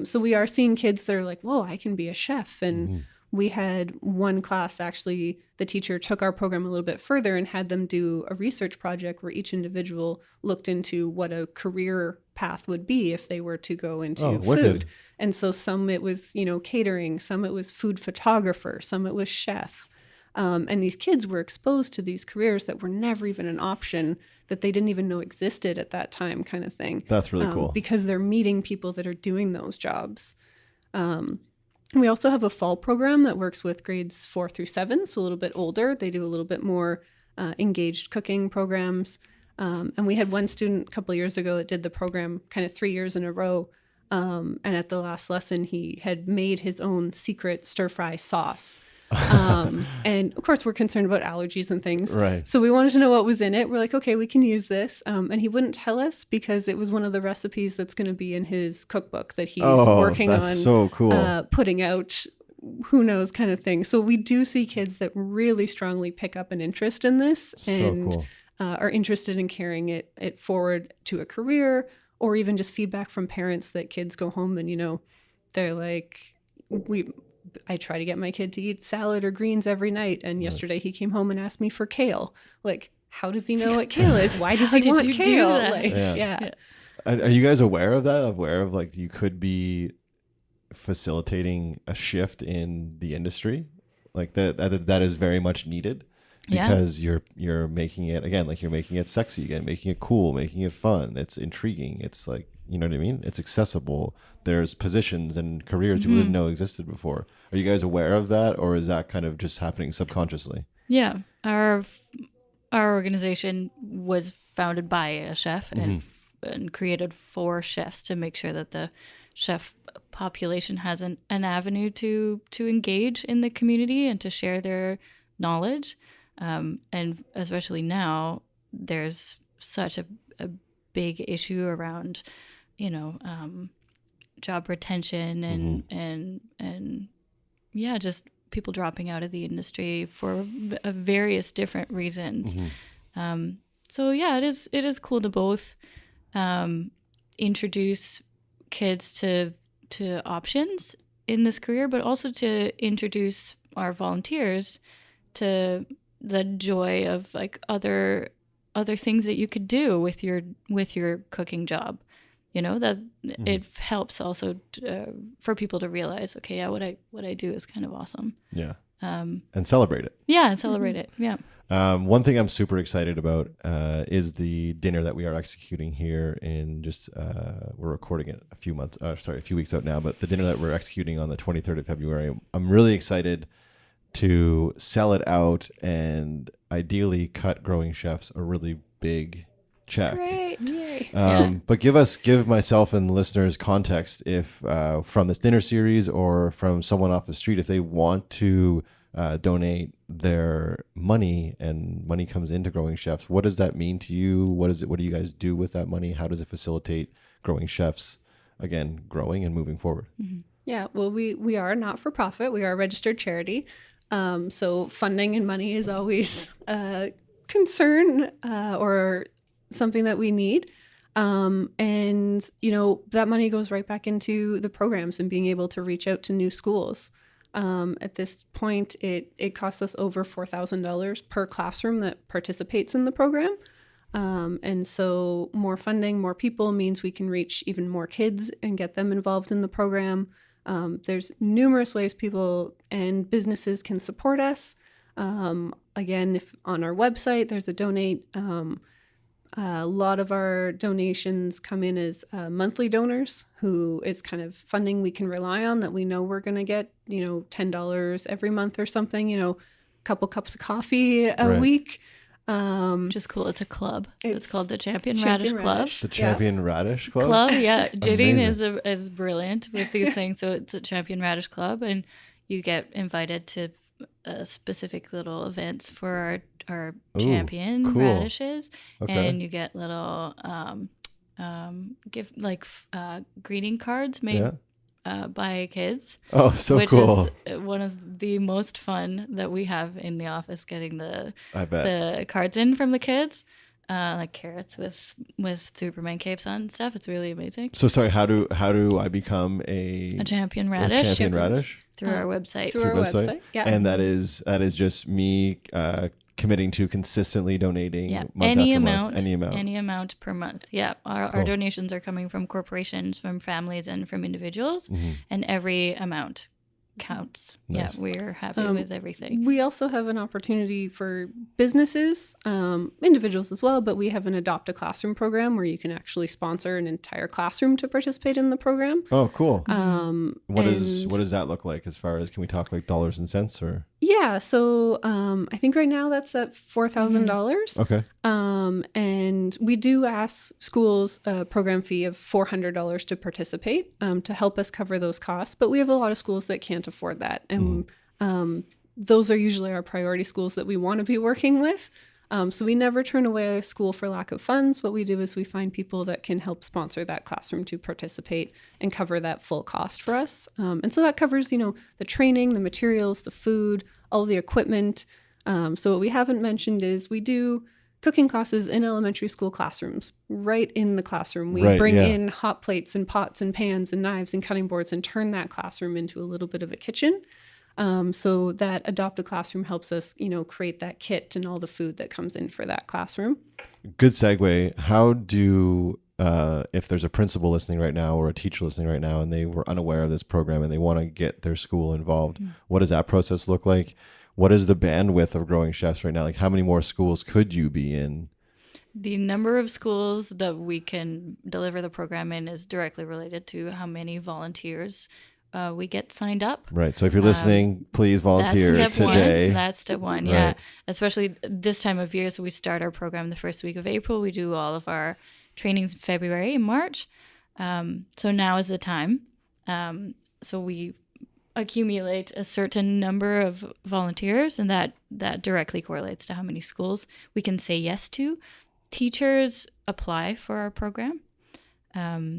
So we are seeing kids that are like, whoa, I can be a chef. And mm-hmm. we had one class, actually, the teacher took our program a little bit further and had them do a research project where each individual looked into what a career path would be if they were to go into food. And so some it was, catering, some it was food photographer, some it was chef. And these kids were exposed to these careers that were never even an option, that they didn't even know existed at that time, kind of thing. That's really cool. Because they're meeting people that are doing those jobs. We also have a fall program that works with grades 4 through 7, so a little bit older. They do a little bit more engaged cooking programs. And we had one student a couple of years ago that did the program kind of 3 years in a row. And at the last lesson, he had made his own secret stir-fry sauce. And of course, we're concerned about allergies and things. Right. So we wanted to know what was in it. We're like, okay, we can use this. And he wouldn't tell us because it was one of the recipes that's going to be in his cookbook that he's working on. So cool. Putting out, who knows, kind of thing. So we do see kids that really strongly pick up an interest in this and cool. Are interested in carrying it forward to a career, or even just feedback from parents that kids go home and, they're like, I try to get my kid to eat salad or greens every night. And yesterday he came home and asked me for kale. Like, how does he know what kale is? Why does he want kale? Like, yeah. Are you guys aware of that? Aware of like you could be facilitating a shift in the industry? Like that is very much needed because you're making it, again, like you're making it sexy again, making it cool, making it fun. It's intriguing. It's like, you know what I mean? It's accessible. There's positions and careers people didn't know existed before. Are you guys aware of that, or is that kind of just happening subconsciously? Yeah. Our organization was founded by a chef and created for chefs to make sure that the chef population has an avenue to engage in the community and to share their knowledge. And especially now, there's such a big issue around job retention and just people dropping out of the industry for various different reasons. So yeah, it is cool to both introduce kids to options in this career, but also to introduce our volunteers to the joy of like other things that you could do with your cooking job. That it helps also for people to realize, okay, yeah, what I do is kind of awesome. Yeah. And celebrate it. Yeah, and celebrate it. Yeah. One thing I'm super excited about is the dinner that we are executing here in just, we're recording it a few weeks out now, but the dinner that we're executing on the 23rd of February, I'm really excited to sell it out and ideally cut Growing Chefs a really big check. Great. Yay. But give myself and listeners context if from this dinner series or from someone off the street, if they want to donate their money and money comes into Growing Chefs, what does that mean to you? What do you guys do with that money? How does it facilitate Growing Chefs, again, growing and moving forward? Yeah, well, we are not for profit. We are a registered charity. So funding and money is always a concern or something that we need. And, that money goes right back into the programs and being able to reach out to new schools. At this point, it costs us over $4,000 per classroom that participates in the program. And so more funding, more people means we can reach even more kids and get them involved in the program. There's numerous ways people and businesses can support us. Again, if on our website, there's a donate. A lot of our donations come in as monthly donors, who is kind of funding we can rely on, that we know we're going to get, $10 every month or something, a couple cups of coffee a week. Just cool. It's a club. It's called the Champion Radish Club. The Champion Radish Club? Yeah. Jadine is brilliant with these things. So it's a Champion Radish Club, and you get invited to specific little events for our champion radishes. Okay. And you get little greeting cards made by kids. Oh, so cool. Which is one of the most fun that we have in the office, getting the cards in from the kids. Like carrots with Superman capes on and stuff. It's really amazing. So sorry, how do I become a champion radish? A champion radish? Through our website. Through our website. Yeah. And that is just me committing to consistently donating any amount per month. Yeah. Our donations are coming from corporations, from families, and from individuals, and every amount counts. Nice. Yeah, we're happy with everything. We also have an opportunity for businesses, individuals as well, but we have an Adopt a Classroom program where you can actually sponsor an entire classroom to participate in the program. Oh, cool. What And does that look like as far as, can we talk like dollars and cents or? yeah, so I think right now that's at $4,000. Okay. And we do ask schools a program fee of $400 to participate, to help us cover those costs. But we have a lot of schools that can't afford that. And those are usually our priority schools that we want to be working with. So we never turn away a school for lack of funds. What we do is we find people that can help sponsor that classroom to participate and cover that full cost for us. And so that covers, the training, the materials, the food, all the equipment. So what we haven't mentioned is we do cooking classes in elementary school classrooms, right in the classroom. We bring in hot plates and pots and pans and knives and cutting boards and turn that classroom into a little bit of a kitchen. So that Adopt a Classroom helps us, create that kit and all the food that comes in for that classroom. Good segue. How do, if there's a principal listening right now or a teacher listening right now and they were unaware of this program and they want to get their school involved, what does that process look like? What is the bandwidth of Growing Chefs right now? Like, how many more schools could you be in? The number of schools that we can deliver the program in is directly related to how many volunteers we get signed up. Right. So if you're listening, please volunteer today. That's step one. Yeah. Right. Especially this time of year. So we start our program the first week of April. We do all of our trainings in February and March. So now is the time. So we accumulate a certain number of volunteers, and that directly correlates to how many schools we can say yes to. Teachers apply for our program.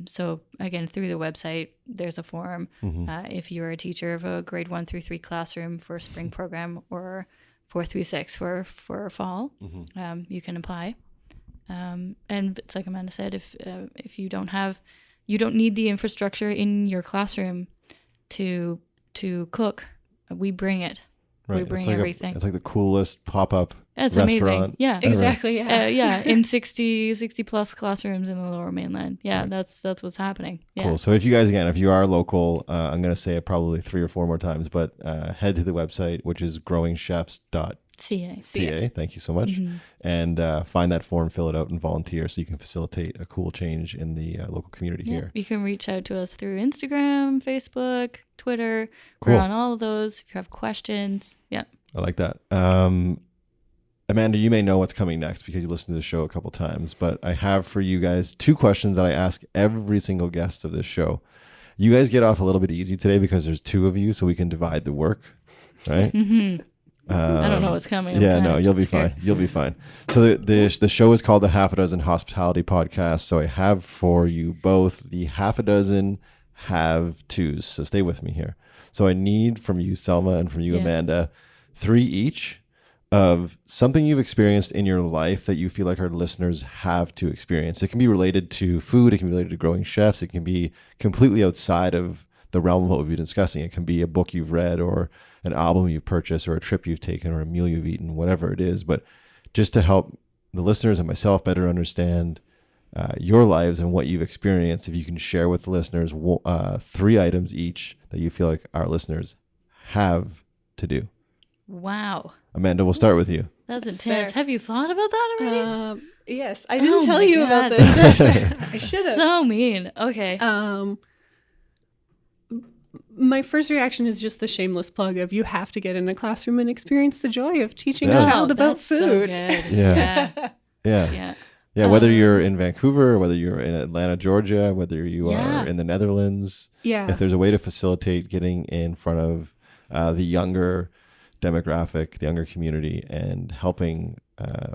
So again, through the website, there's a form. If you're a teacher of a grade 1 through 3 classroom for a spring program or 4 through 6 for fall, you can apply. And it's like Amanda said, if you don't need the infrastructure in your classroom to cook, we bring it. Right. We bring everything. It's like the coolest pop-up That's restaurant. amazing. Yeah, exactly. Yeah. In 60 plus classrooms in the Lower Mainland. Yeah, right. That's what's happening. Yeah. Cool. So if you guys, again, if you are local, I'm going to say it probably 3 or 4 more times, but head to the website, which is growingchefs.ca. Thank you so much. And find that form, fill it out, and volunteer so you can facilitate a cool change in the local community here. You can reach out to us through Instagram, Facebook, Twitter. Cool. We're on all of those. If you have questions. Yeah. I like that. Amanda, you may know what's coming next because you listened to the show a couple times, but I have for you guys 2 questions that I ask every single guest of this show. You guys get off a little bit easy today because there's 2 of you, so we can divide the work, right? I don't know what's coming. Yeah, no, you'll be fine. You'll be fine. So the show is called the Half a Dozen Hospitality Podcast. So I have for you both the half a dozen have-tos. So stay with me here. So I need from you, Selma, and from you, Amanda, 3 each of something you've experienced in your life that you feel like our listeners have to experience. It can be related to food. It can be related to Growing Chefs. It can be completely outside of the realm of what we've been discussing. It can be a book you've read or an album you've purchased or a trip you've taken or a meal you've eaten, whatever it is. But just to help the listeners and myself better understand your lives and what you've experienced, if you can share with the listeners 3 items each that you feel like our listeners have to do. Wow. Amanda, we'll start with you. That's intense. Have you thought about that already? Yes. I didn't tell you about this. I should have. So mean. Okay. My first reaction is just the shameless plug of you have to get in a classroom and experience the joy of teaching a child about food. So good. Yeah. Whether you're in Vancouver, whether you're in Atlanta, Georgia, whether you are in the Netherlands, if there's a way to facilitate getting in front of the younger demographic, the younger community, and helping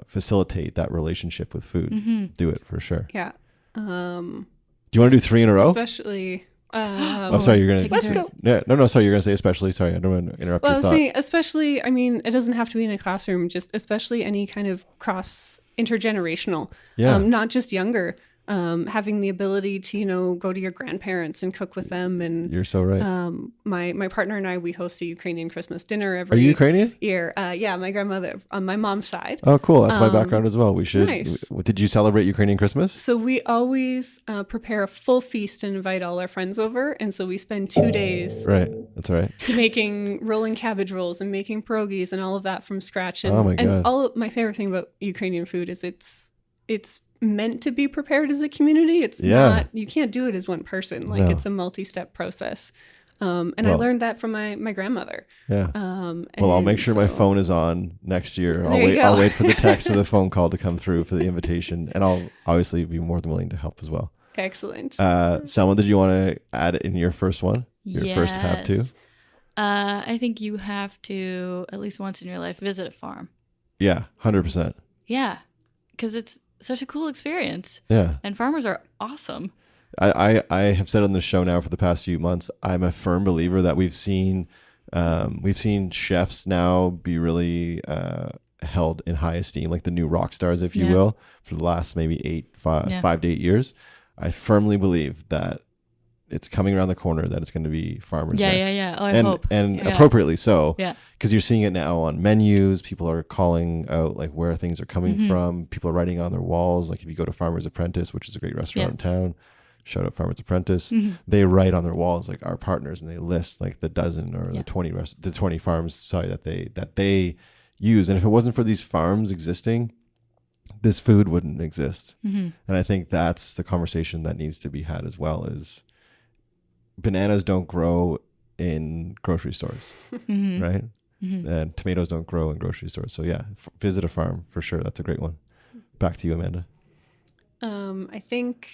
facilitate that relationship with food, do it for sure. Yeah. Do you want to do 3 in a row? Especially... sorry, you're gonna. Let's go. Yeah, no, sorry, you're gonna say especially. Sorry, I don't want to interrupt. Well, your I was saying especially. I mean, it doesn't have to be in a classroom. Just especially any kind of cross intergenerational. Yeah. Not just younger. having the ability to, you know, go to your grandparents and cook with them. And You're so right. My partner and I, we host a Ukrainian Christmas dinner every Are you Ukrainian? year. Yeah, my grandmother on my mom's side. Oh, cool. That's my background as well. We should. Nice. Did you celebrate Ukrainian Christmas? So we always prepare a full feast and invite all our friends over. And so we spend 2 days Right. That's right. making rolling cabbage rolls and making pierogies and all of that from scratch. And, Oh my God. And my favorite thing about Ukrainian food is it's meant to be prepared as a community. It's not, you can't do it as one person. Like it's a multi-step process. I learned that from my grandmother. Yeah. Well, I'll make sure my phone is on next year. I'll wait for the text or the phone call to come through for the invitation, and I'll obviously be more than willing to help as well. Excellent. Selma, did you want to add in your first one? Your first have to? I think you have to, at least once in your life, visit a farm. Yeah, 100%. Yeah, because it's such a cool experience. Yeah. And farmers are awesome. I have said on the show now for the past few months, I'm a firm believer that we've seen chefs now be really held in high esteem, like the new rock stars, if you will, for the last maybe 5 to 8 years. I firmly believe that it's coming around the corner, that it's going to be farmers next. Yeah. Oh, I hope. And appropriately so. Yeah. Because you're seeing it now on menus. People are calling out like where things are coming from. People are writing on their walls. Like if you go to Farmer's Apprentice, which is a great restaurant in town, shout out Farmer's Apprentice, they write on their walls like our partners, and they list like the dozen or the 20 farms, that they use. And if it wasn't for these farms existing, this food wouldn't exist. And I think that's the conversation that needs to be had as well, is bananas don't grow in grocery stores, right? And tomatoes don't grow in grocery stores. So yeah, visit a farm for sure. That's a great one. Back to you, Amanda. I think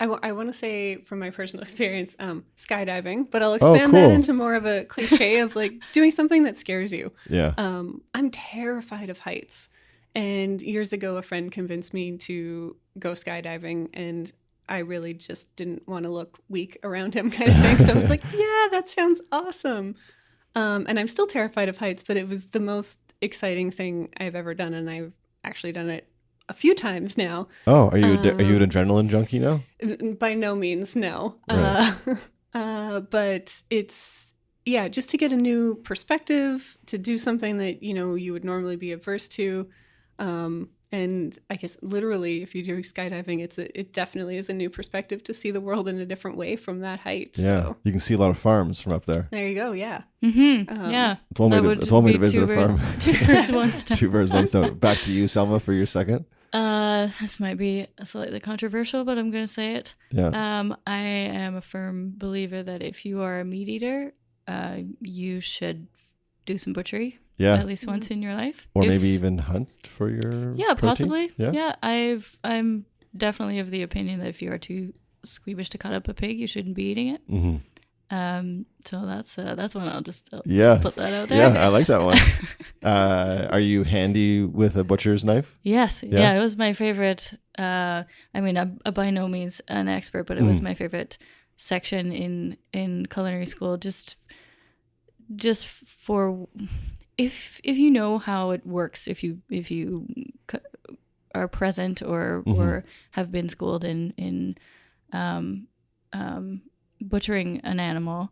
I want to say from my personal experience, skydiving, but I'll expand that into more of a cliche of like doing something that scares you. Yeah. I'm terrified of heights. And years ago, a friend convinced me to go skydiving, and I really just didn't want to look weak around him kind of thing. So I was like, yeah, that sounds awesome. And I'm still terrified of heights, but it was the most exciting thing I've ever done. And I've actually done it a few times now. Oh, are you an adrenaline junkie now? By no means, no. Right. But it's, just to get a new perspective, to do something that, you would normally be averse to. And I guess literally, if you do skydiving, it definitely is a new perspective to see the world in a different way from that height. Yeah, so. You can see a lot of farms from up there. There you go. Yeah. Yeah. It's one way to visit a farm. Two birds, one stone. 2 birds, 1 stone. Back to you, Selma, for your second. This might be slightly controversial, but I'm going to say it. Yeah. I am a firm believer that if you are a meat eater, you should do some butchery. Yeah. At least once in your life. Or maybe even hunt for your protein. Possibly. Yeah. I'm definitely of the opinion that if you are too squeamish to cut up a pig, you shouldn't be eating it. So that's one I'll just put that out there. Yeah, I like that one. Are you handy with a butcher's knife? Yes. Yeah, it was my favorite. I mean, I'm by no means an expert, but it was my favorite section in culinary school. Just for if you know how it works, if you are present or have been schooled in butchering an animal,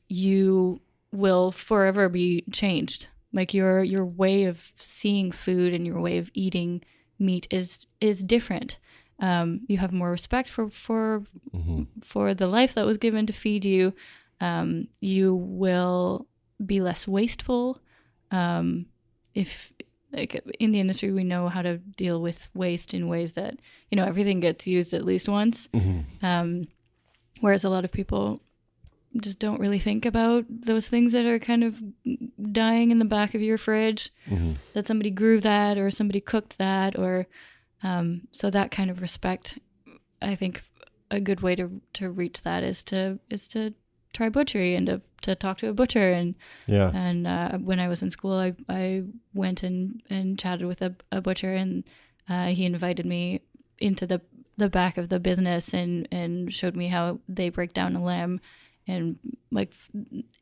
you will forever be changed. Like your way of seeing food and your way of eating meat is different. You have more respect for the life that was given to feed you. You will be less wasteful. If like in the industry, we know how to deal with waste in ways that, everything gets used at least once. Whereas a lot of people just don't really think about those things that are kind of dying in the back of your fridge, that somebody grew that or somebody cooked that, or so that kind of respect. I think a good way to reach that is to try butchery and to talk to a butcher. And when I was in school, I went and chatted with a butcher, and he invited me into the back of the business and showed me how they break down a lamb, and like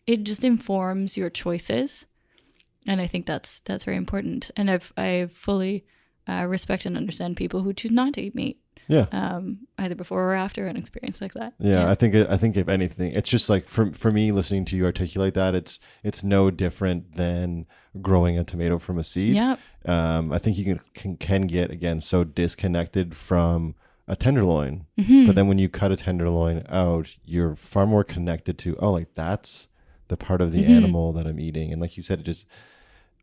it just informs your choices. And I think that's very important. And I fully respect and understand people who choose not to eat meat. either before or after an experience like that. Yeah. I think if anything, it's just like for me, listening to you articulate that, it's no different than growing a tomato from a seed. Yeah. I think you can get, again, so disconnected from a tenderloin, Mm-hmm. but then when you cut a tenderloin out, you're far more connected to, oh, like that's the part of the Mm-hmm. animal that I'm eating. And like you said, it just,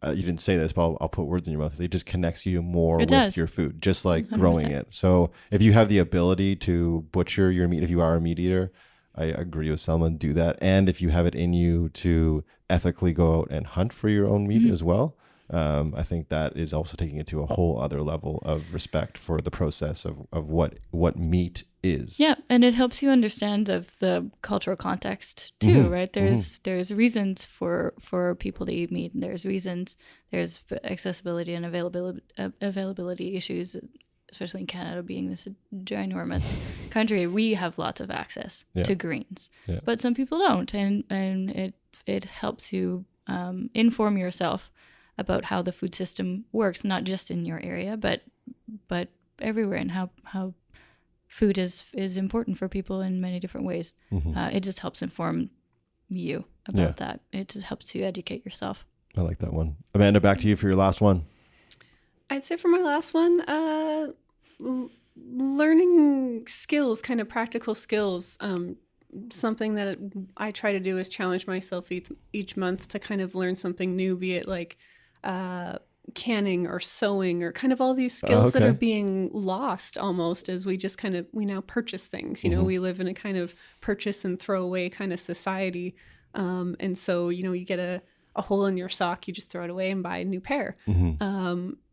you didn't say this, but I'll put words in your mouth. It just connects you more with does. your food, just like 100%. growing it. So if you have the ability to butcher your meat, if you are a meat eater, I agree with Selma, do that. And if you have it in you to ethically go out and hunt for your own meat Mm-hmm. as well, I think that is also taking it to a whole other level of respect for the process of what meat is. Yeah, and it helps you understand of the cultural context too, Mhm. right? There's reasons for people to eat meat, and there's accessibility and availability issues, especially in Canada being this ginormous country. We have lots of access to greens, but some people don't, and it helps you inform yourself about how the food system works, not just in your area, but everywhere, and how food is important for people in many different ways. Mhm. It just helps inform you about that. It just helps you educate yourself. I like that one. Amanda, back to you for your last one. I'd say for my last one, learning skills, kind of practical skills. Something that I try to do is challenge myself each month to kind of learn something new, be it like canning or sewing or kind of all these skills that are being lost almost as we now purchase things. You know, we live in a kind of purchase and throw away kind of society. And so, you know, you get a hole in your sock, you just throw it away and buy a new pair.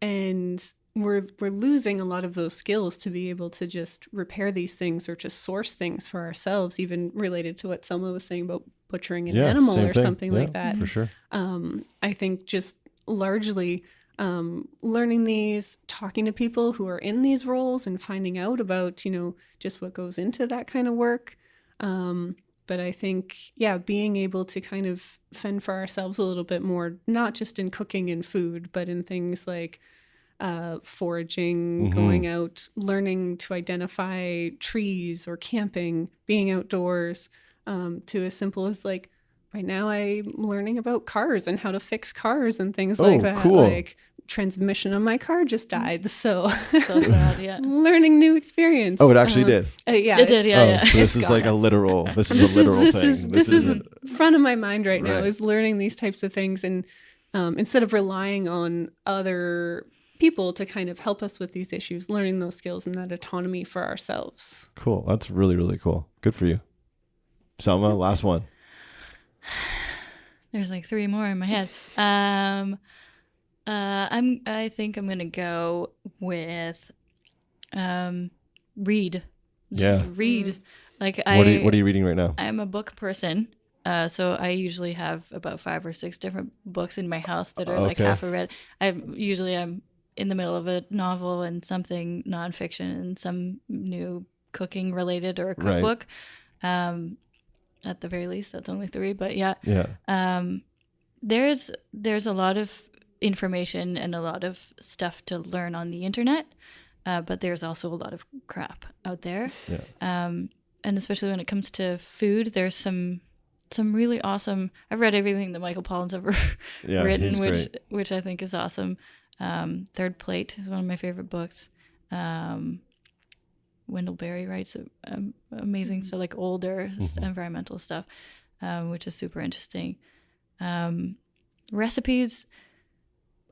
And we're losing a lot of those skills to be able to just repair these things or to source things for ourselves, even related to what Selma was saying about butchering an animal or something like that. For sure. I think just largely learning these, talking to people who are in these roles and finding out about, you know, just what goes into that kind of work. But I think, being able to kind of fend for ourselves a little bit more, not just in cooking and food, but in things like foraging, going out, learning to identify trees or camping, being outdoors, to as simple as like, right now I'm learning about cars and how to fix cars and things like that. Cool. Like transmission on my car just died. So sad, yeah. learning new experience. Oh, it actually did. Yeah, It did, yeah. So this is like a literal. This is a literal thing. This is in front of my mind right now. Is learning these types of things, and instead of relying on other people to kind of help us with these issues, learning those skills and that autonomy for ourselves. Cool. That's really, really cool. Good for you, Selma. Last one. There's like three more in my head. I think I'm gonna go with read. Just read. Like What are you reading right now? I'm a book person. So I usually have about 5 or 6 different books in my house that are like half read. I'm in the middle of a novel and something nonfiction and some new cooking related or a cookbook. At the very least, that's only 3, but there's a lot of information and a lot of stuff to learn on the internet, but there's also a lot of crap out there. And especially when it comes to food, there's some really awesome. I've read everything that Michael Pollan's ever written, which I think is awesome. Third Plate is one of my favorite books. Wendell Berry writes amazing stuff, like older environmental stuff, which is super interesting. Recipes,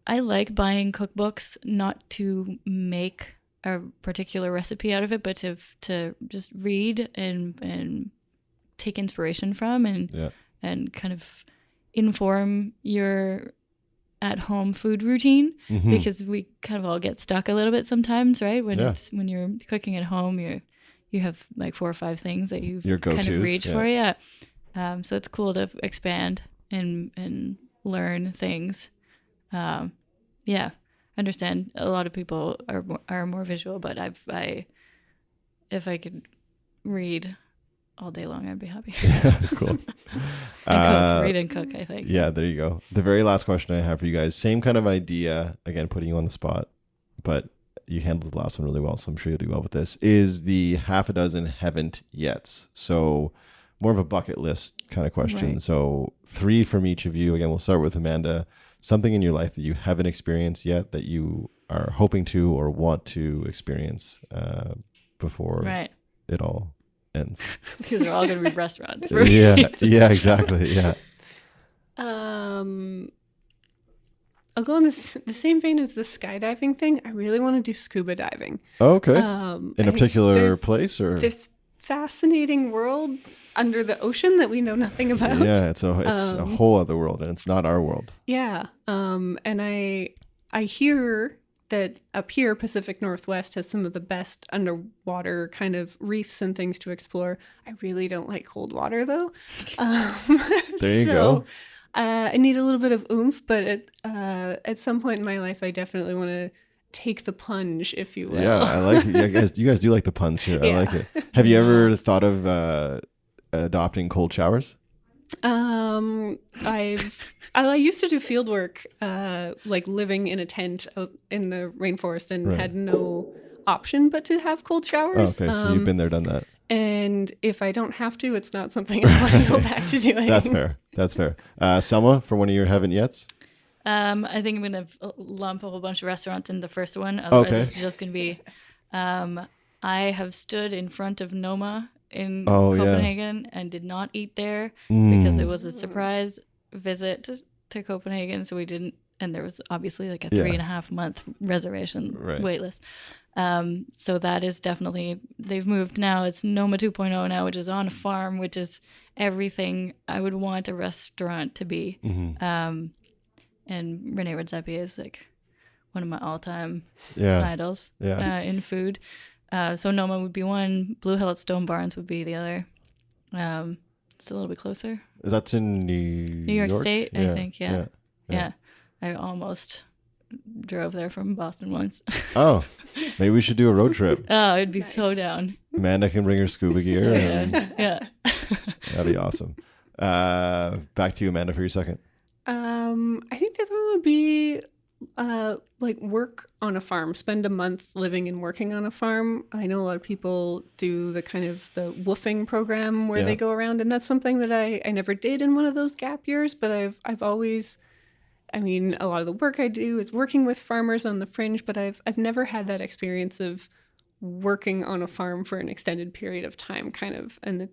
I like buying cookbooks, not to make a particular recipe out of it, but to just read and take inspiration from and kind of inform your at-home food routine, because we kind of all get stuck a little bit sometimes, right? When you're cooking at home, you have like 4 or 5 things that you've kind of reached for. So it's cool to expand and learn things. I understand a lot of people are more visual, but if I could read all day long, I'd be happy. Cool. Read and cook, I think. Yeah, there you go. The very last question I have for you guys, same kind of idea, again, putting you on the spot, but you handled the last one really well, so I'm sure you'll do well with this, is the half a dozen haven't yets. So more of a bucket list kind of question. Right. So 3 from each of you. Again, we'll start with Amanda. Something in your life that you haven't experienced yet that you are hoping to or want to experience before Right. it all ends. Because they're all going to be restaurants. Yeah, yeah, exactly. Yeah. I'll go in the same vein as the skydiving thing. I really want to do scuba diving. Okay. In a particular place or? This fascinating world under the ocean that we know nothing about. Yeah, it's a whole other world, and it's not our world. Yeah. And I hear that up here, Pacific Northwest has some of the best underwater kind of reefs and things to explore. I really don't like cold water, though. There you go. I need a little bit of oomph, but at some point in my life, I definitely want to take the plunge, if you will. Yeah, I like it. You guys do like the puns here. Yeah. I like it. Have you ever thought of adopting cold showers? I used to do field work, like living in a tent out in the rainforest, and had no option but to have cold showers. Oh, okay, so you've been there, done that. And if I don't have to, it's not something I want to go back to doing. That's fair. Selma, for one of your haven't yets? I think I'm going to lump a whole bunch of restaurants in the first one. Otherwise, it's just going to be... I have stood in front of Noma in Copenhagen and did not eat there because it was a surprise visit to Copenhagen. So we didn't... And there was obviously like a 3.5 month reservation wait list. So that is definitely, they've moved now. It's Noma 2.0 now, which is on a farm, which is everything I would want a restaurant to be. Mm-hmm. And Rene Redzepi is like one of my all-time idols in food. So Noma would be one. Blue Hill at Stone Barns would be the other. It's a little bit closer. That's in New York State, I think. Yeah. I almost drove there from Boston once. Oh, maybe we should do a road trip. Oh, it'd be so down. Amanda can bring her scuba gear. Yeah. That'd be awesome. Back to you, Amanda, for your second. I think the other one would be like work on a farm, spend a month living and working on a farm. I know a lot of people do the kind of the woofing program where they go around, and that's something that I never did in one of those gap years, but I've always... I mean, a lot of the work I do is working with farmers on the fringe, but I've never had that experience of working on a farm for an extended period of time, kind of. And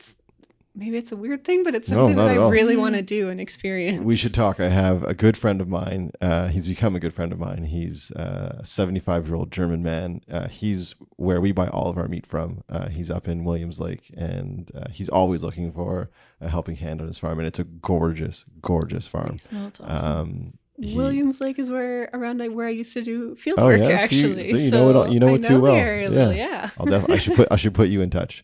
maybe it's a weird thing, but it's something that I really want to do and experience. We should talk. I have a good friend of mine. He's become a good friend of mine. He's a 75-year-old German man. He's where we buy all of our meat from. He's up in Williams Lake, and he's always looking for a helping hand on his farm. And it's a gorgeous, gorgeous farm. Oh, that's awesome. Williams Lake is where I used to do field work, actually. You know it too well. Yeah. I should put you in touch.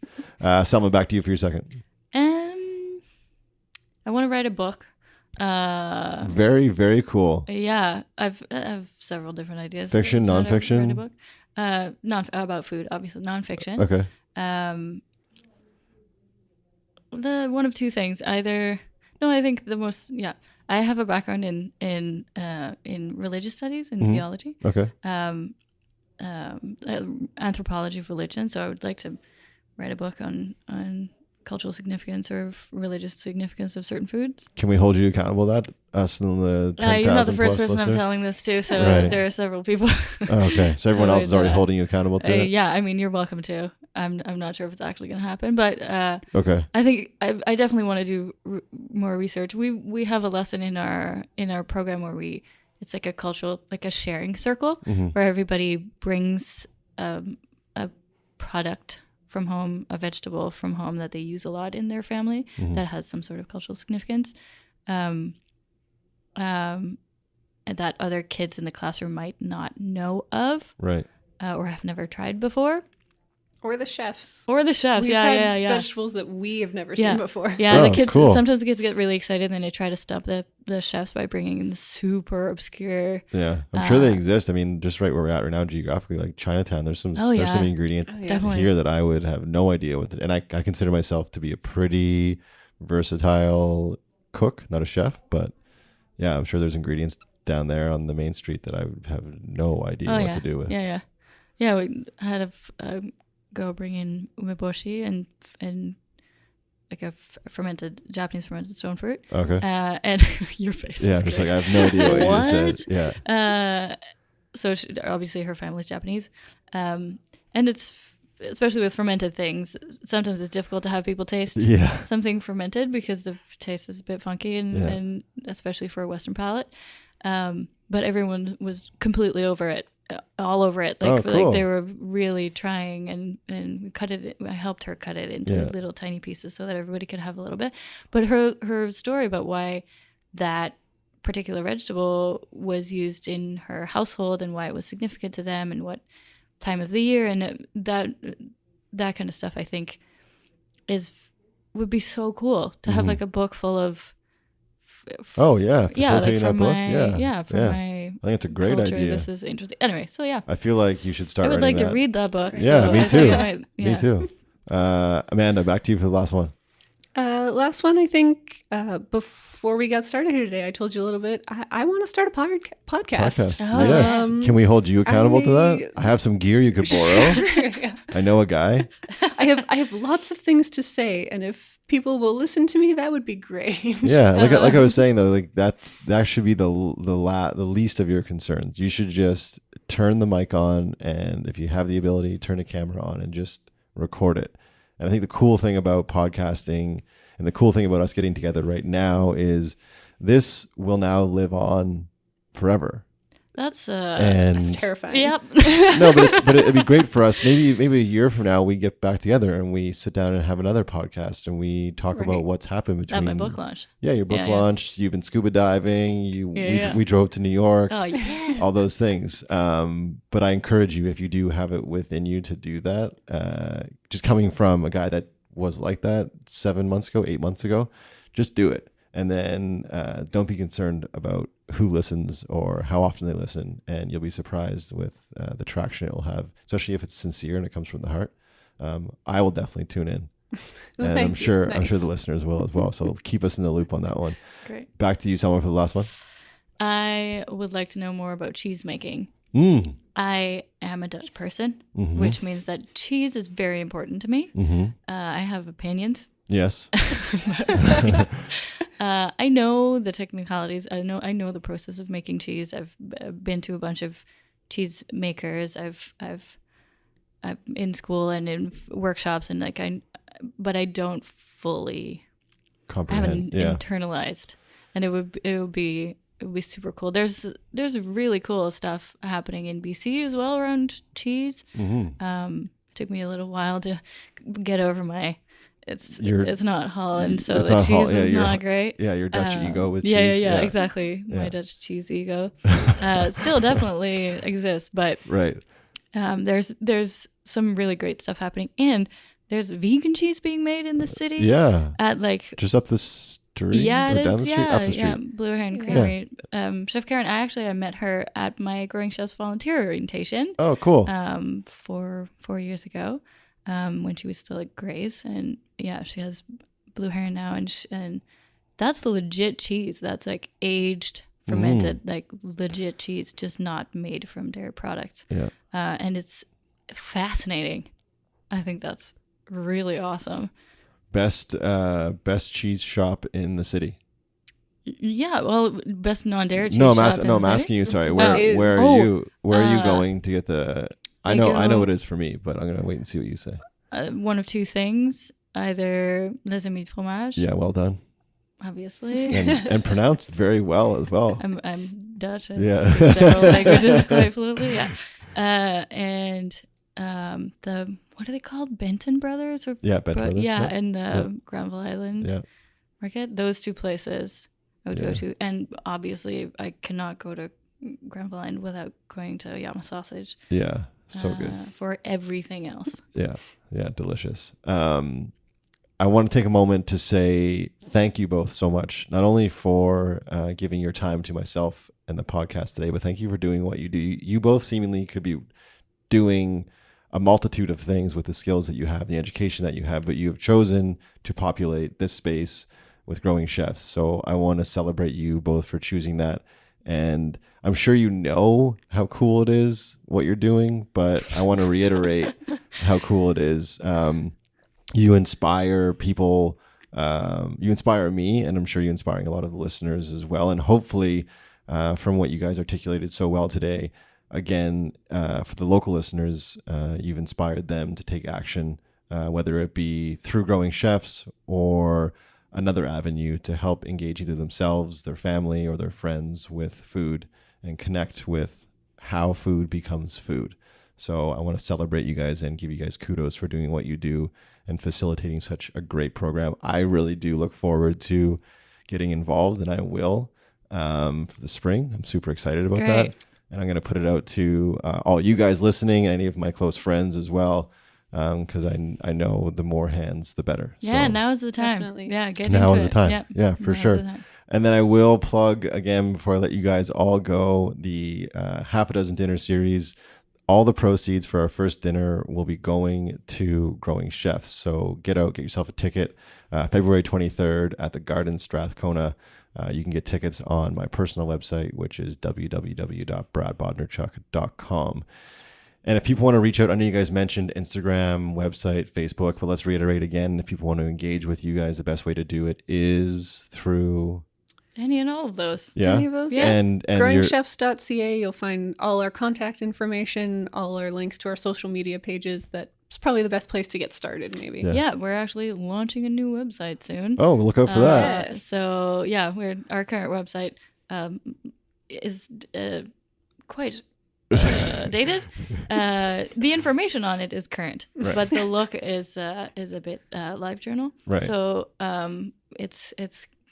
Selma, back to you for your second. I want to write a book. Very, very cool. Yeah, I have several different ideas. Fiction, nonfiction. Write a book. Not about food, obviously nonfiction. Okay. The one of two things. I think the most. Yeah. I have a background in religious studies and theology. Okay. Anthropology of religion. So I would like to write a book on cultural significance or religious significance of certain foods. Can we hold you accountable to that? Us and the 10,000 you're not the first person listeners? I'm telling this to, so there are several people. Okay, so everyone else is already holding you accountable to it? Yeah, I mean, you're welcome to. I'm not sure if it's actually going to happen, but okay. I think I definitely want to do more research. We have a lesson in our program where it's like a cultural, like a sharing circle where everybody brings a product from home, a vegetable from home that they use a lot in their family that has some sort of cultural significance, and that other kids in the classroom might not know of, right, or have never tried before. Or the chefs. We've had vegetables that we have never seen before. Yeah, the kids, sometimes the kids get really excited and then they try to stump the chefs by bringing in the super obscure. Yeah, I'm sure they exist. I mean, just right where we're at right now geographically, like Chinatown, there's some ingredient here that I would have no idea what and I consider myself to be a pretty versatile cook, not a chef, but yeah, I'm sure there's ingredients down there on the main street that I would have no idea what to do with. Yeah. Yeah, we had a girl bring in umeboshi and like a fermented Japanese fermented stone fruit. Okay. And your face. Yeah, I'm just like, I have no idea what you just said. Yeah. So obviously her family's Japanese, and it's especially with fermented things. Sometimes it's difficult to have people taste something fermented because the taste is a bit funky, and especially for a Western palate. But everyone was completely over it. All over it, like like they were really trying, and cut it. I helped her cut it into little tiny pieces so that everybody could have a little bit. But her story about why that particular vegetable was used in her household and why it was significant to them and what time of the year and that kind of stuff, I think would be so cool to have like a book full of. Facilitating that book. My I think it's a great culture, idea. This is interesting. Anyway, so yeah. I feel like you should start. I would like that. to read that book. Yeah, so me too. Me too. Amanda, back to you for the last one. Last one, I think, before we got started here today, I told you a little bit. I want to start a podcast. Oh, yes. Can we hold you accountable to that? I have some gear you could borrow. I know a guy. I have lots of things to say, and if people will listen to me, that would be great. Yeah, like I was saying though, like that should be the least of your concerns. You should just turn the mic on, and if you have the ability, turn the camera on and just record it. And I think the cool thing about podcasting and the cool thing about us getting together right now is this will now live on forever. That's terrifying. Yep. No, but it'd be great for us. Maybe a year from now we get back together and we sit down and have another podcast and we talk about what's happened between. At my book launch. Yeah, your book launch. You've been scuba diving. We drove to New York. Oh yes. All those things. But I encourage you, if you do have it within you to do that, just coming from a guy that was like that 7 months ago, 8 months ago, just do it. And then don't be concerned about who listens or how often they listen, and you'll be surprised with the traction it will have, especially if it's sincere and it comes from the heart. I will definitely tune in, and I'm sure the listeners will as well. So keep us in the loop on that one. Great. Back to you, Selma, for the last one. I would like to know more about cheese making. I am a Dutch person, which means that cheese is very important to me. I have opinions. Yes. I know the technicalities. I know the process of making cheese. I've been to a bunch of cheese makers. I've in school and in workshops and but I don't fully comprehend. I haven't internalized, and it would be super cool. There's really cool stuff happening in BC as well around cheese. Took me a little while to get over my. It's not Holland, so the cheese is not great. Yeah, your Dutch ego with cheese. Yeah, exactly. Yeah. My Dutch cheese ego still definitely exists, but right. There's some really great stuff happening, and there's vegan cheese being made in the city. Yeah, at just up the street. Yeah, it is. Up the street. Yeah, Blue Heron Creamery. Chef Karen, I met her at my Growing Chefs volunteer orientation. Oh, cool. 4 years ago. When she was still at Grace, and she has Blue Heron now, and that's the legit cheese. That's like aged, fermented, like legit cheese, just not made from dairy products. Yeah, and it's fascinating. I think that's really awesome. Best cheese shop in the city. Yeah, well, best non-dairy cheese. No, shop I'm asking you. Sorry, where are you going to get the? I know it is for me, but I'm gonna wait and see what you say. One of two things: either les amis de fromage. Yeah, well done. Obviously, and pronounced very well as well. I'm Dutch. Yeah, several languages quite fluently. Yeah, and the what are they called? Benton Brothers or Benton Brothers. Yeah, and the Granville Island Market. Those two places I would go to, and obviously I cannot go to Granville Island without going to Yama Sausage. Yeah. So good for everything else. Yeah, delicious. I want to take a moment to say thank you both so much, not only for giving your time to myself and the podcast today, but thank you for doing what you do. You both seemingly could be doing a multitude of things with the skills that you have, the education that you have, but you have chosen to populate this space with Growing Chefs. So I want to celebrate you both for choosing that And I'm sure you know how cool it is what you're doing, but I want to reiterate how cool it is. You inspire people. You inspire me, and I'm sure you're inspiring a lot of the listeners as well. And hopefully, from what you guys articulated so well today, again, for the local listeners, you've inspired them to take action, whether it be through Growing Chefs or another avenue to help engage either themselves, their family, or their friends with food and connect with how food becomes food. So I want to celebrate you guys and give you guys kudos for doing what you do and facilitating such a great program. I really do look forward to getting involved, and I will for the spring. I'm super excited about that. And I'm going to put it out to all you guys listening and any of my close friends as well, because I know the more hands, the better. Yeah, so, now is the time. Definitely. Yeah, get now into is the it. time. Yep. Yeah, for sure. And then I will plug again before I let you guys all go the half a dozen dinner series. All the proceeds for our first dinner will be going to Growing Chefs. So get out, get yourself a ticket. February 23rd at the Garden Strathcona. You can get tickets on my personal website, which is www.bradbodnerchuk.com. And if people want to reach out, I know you guys mentioned Instagram, website, Facebook, but let's reiterate again. If people want to engage with you guys, the best way to do it is through any and all of those. Yeah. Any of those? Yeah. And growingchefs.ca, you'll find all our contact information, all our links to our social media pages. That's probably the best place to get started, maybe. Yeah, we're actually launching a new website soon. Oh, look out for that. So yeah, our current website is quite dated. The information on it is current, but the look is a bit live journal. Right. So it's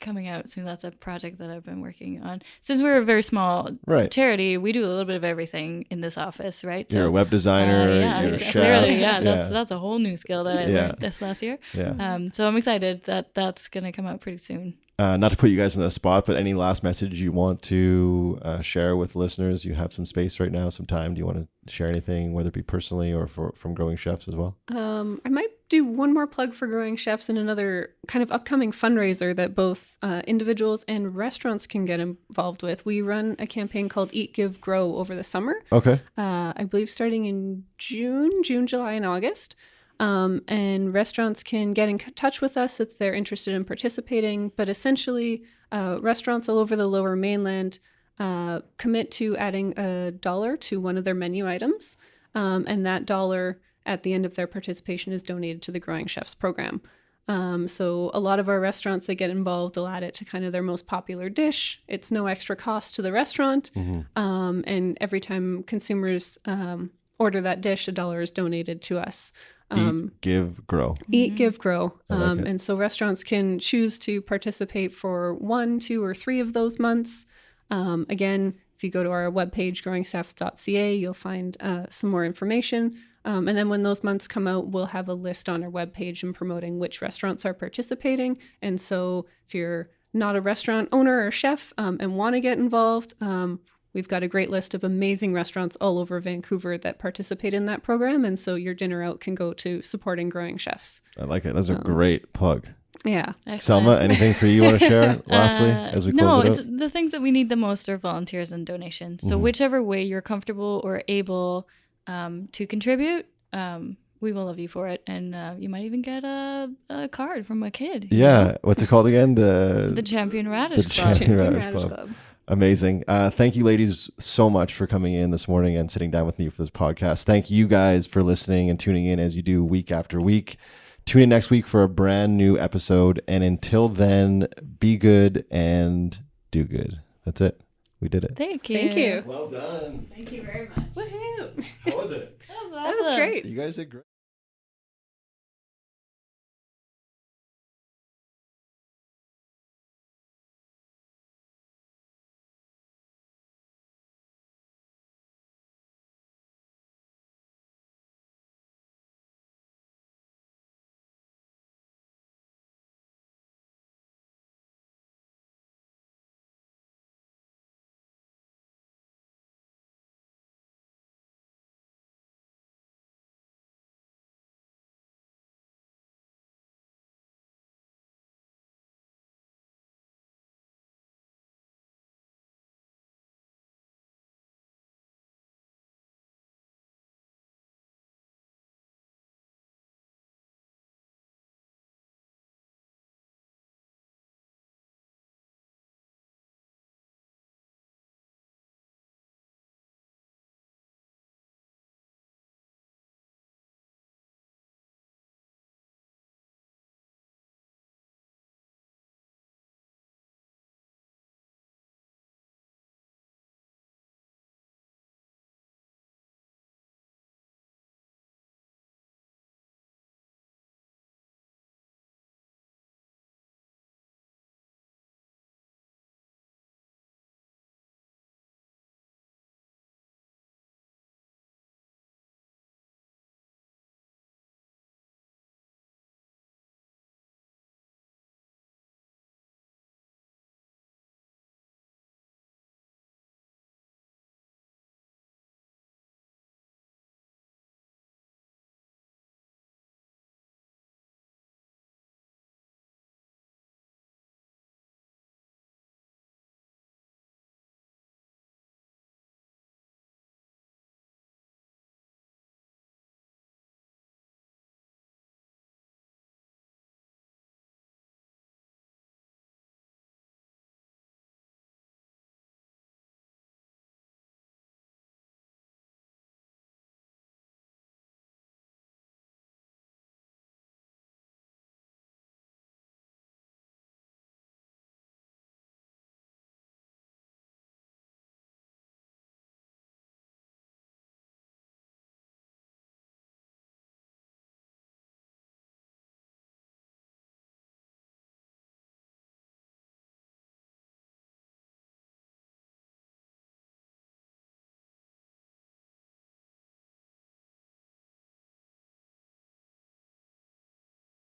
coming out soon. That's a project that I've been working on. Since we're a very small charity, we do a little bit of everything in this office, right? You're a web designer, you're a chef. That's a whole new skill that I learned this last year. So I'm excited that that's going to come out pretty soon. Not to put you guys in the spot, but any last message you want to share with listeners? You have some space right now, some time. Do you want to share anything, whether it be personally or from Growing Chefs as well? I might do one more plug for Growing Chefs and another kind of upcoming fundraiser that both individuals and restaurants can get involved with. We run a campaign called Eat, Give, Grow over the summer. Okay. I believe starting in June, July, and August. And restaurants can get in touch with us if they're interested in participating. But essentially, restaurants all over the Lower Mainland commit to adding $1 to one of their menu items. And that $1 at the end of their participation is donated to the Growing Chefs program. So a lot of our restaurants that get involved will add it to kind of their most popular dish. It's no extra cost to the restaurant. And every time consumers order that dish, $1 is donated to us. Eat, give, grow. Eat, give, grow. Like and so restaurants can choose to participate for 1, 2, or 3 of those months. Again, if you go to our webpage, growingchefs.ca, you'll find some more information. And then when those months come out, we'll have a list on our webpage and promoting which restaurants are participating. And so if you're not a restaurant owner or chef and want to get involved, we've got a great list of amazing restaurants all over Vancouver that participate in that program. And so your dinner out can go to supporting Growing Chefs. I like it. That's a great plug. Yeah. Excellent. Selma, anything for you want to share lastly as we close it out? No, the things that we need the most are volunteers and donations. So whichever way you're comfortable or able to contribute, we will love you for it. And you might even get a card from a kid. Yeah. What's it called again? The Champion Radish Club. Champion Radish Club. Amazing. Thank you, ladies, so much for coming in this morning and sitting down with me for this podcast. Thank you guys for listening and tuning in as you do week after week. Tune in next week for a brand new episode. And until then, be good and do good. That's it. We did it. Thank you. Thank you. Well done. Thank you very much. Woohoo! How was it? That was awesome. That was great. You guys did great.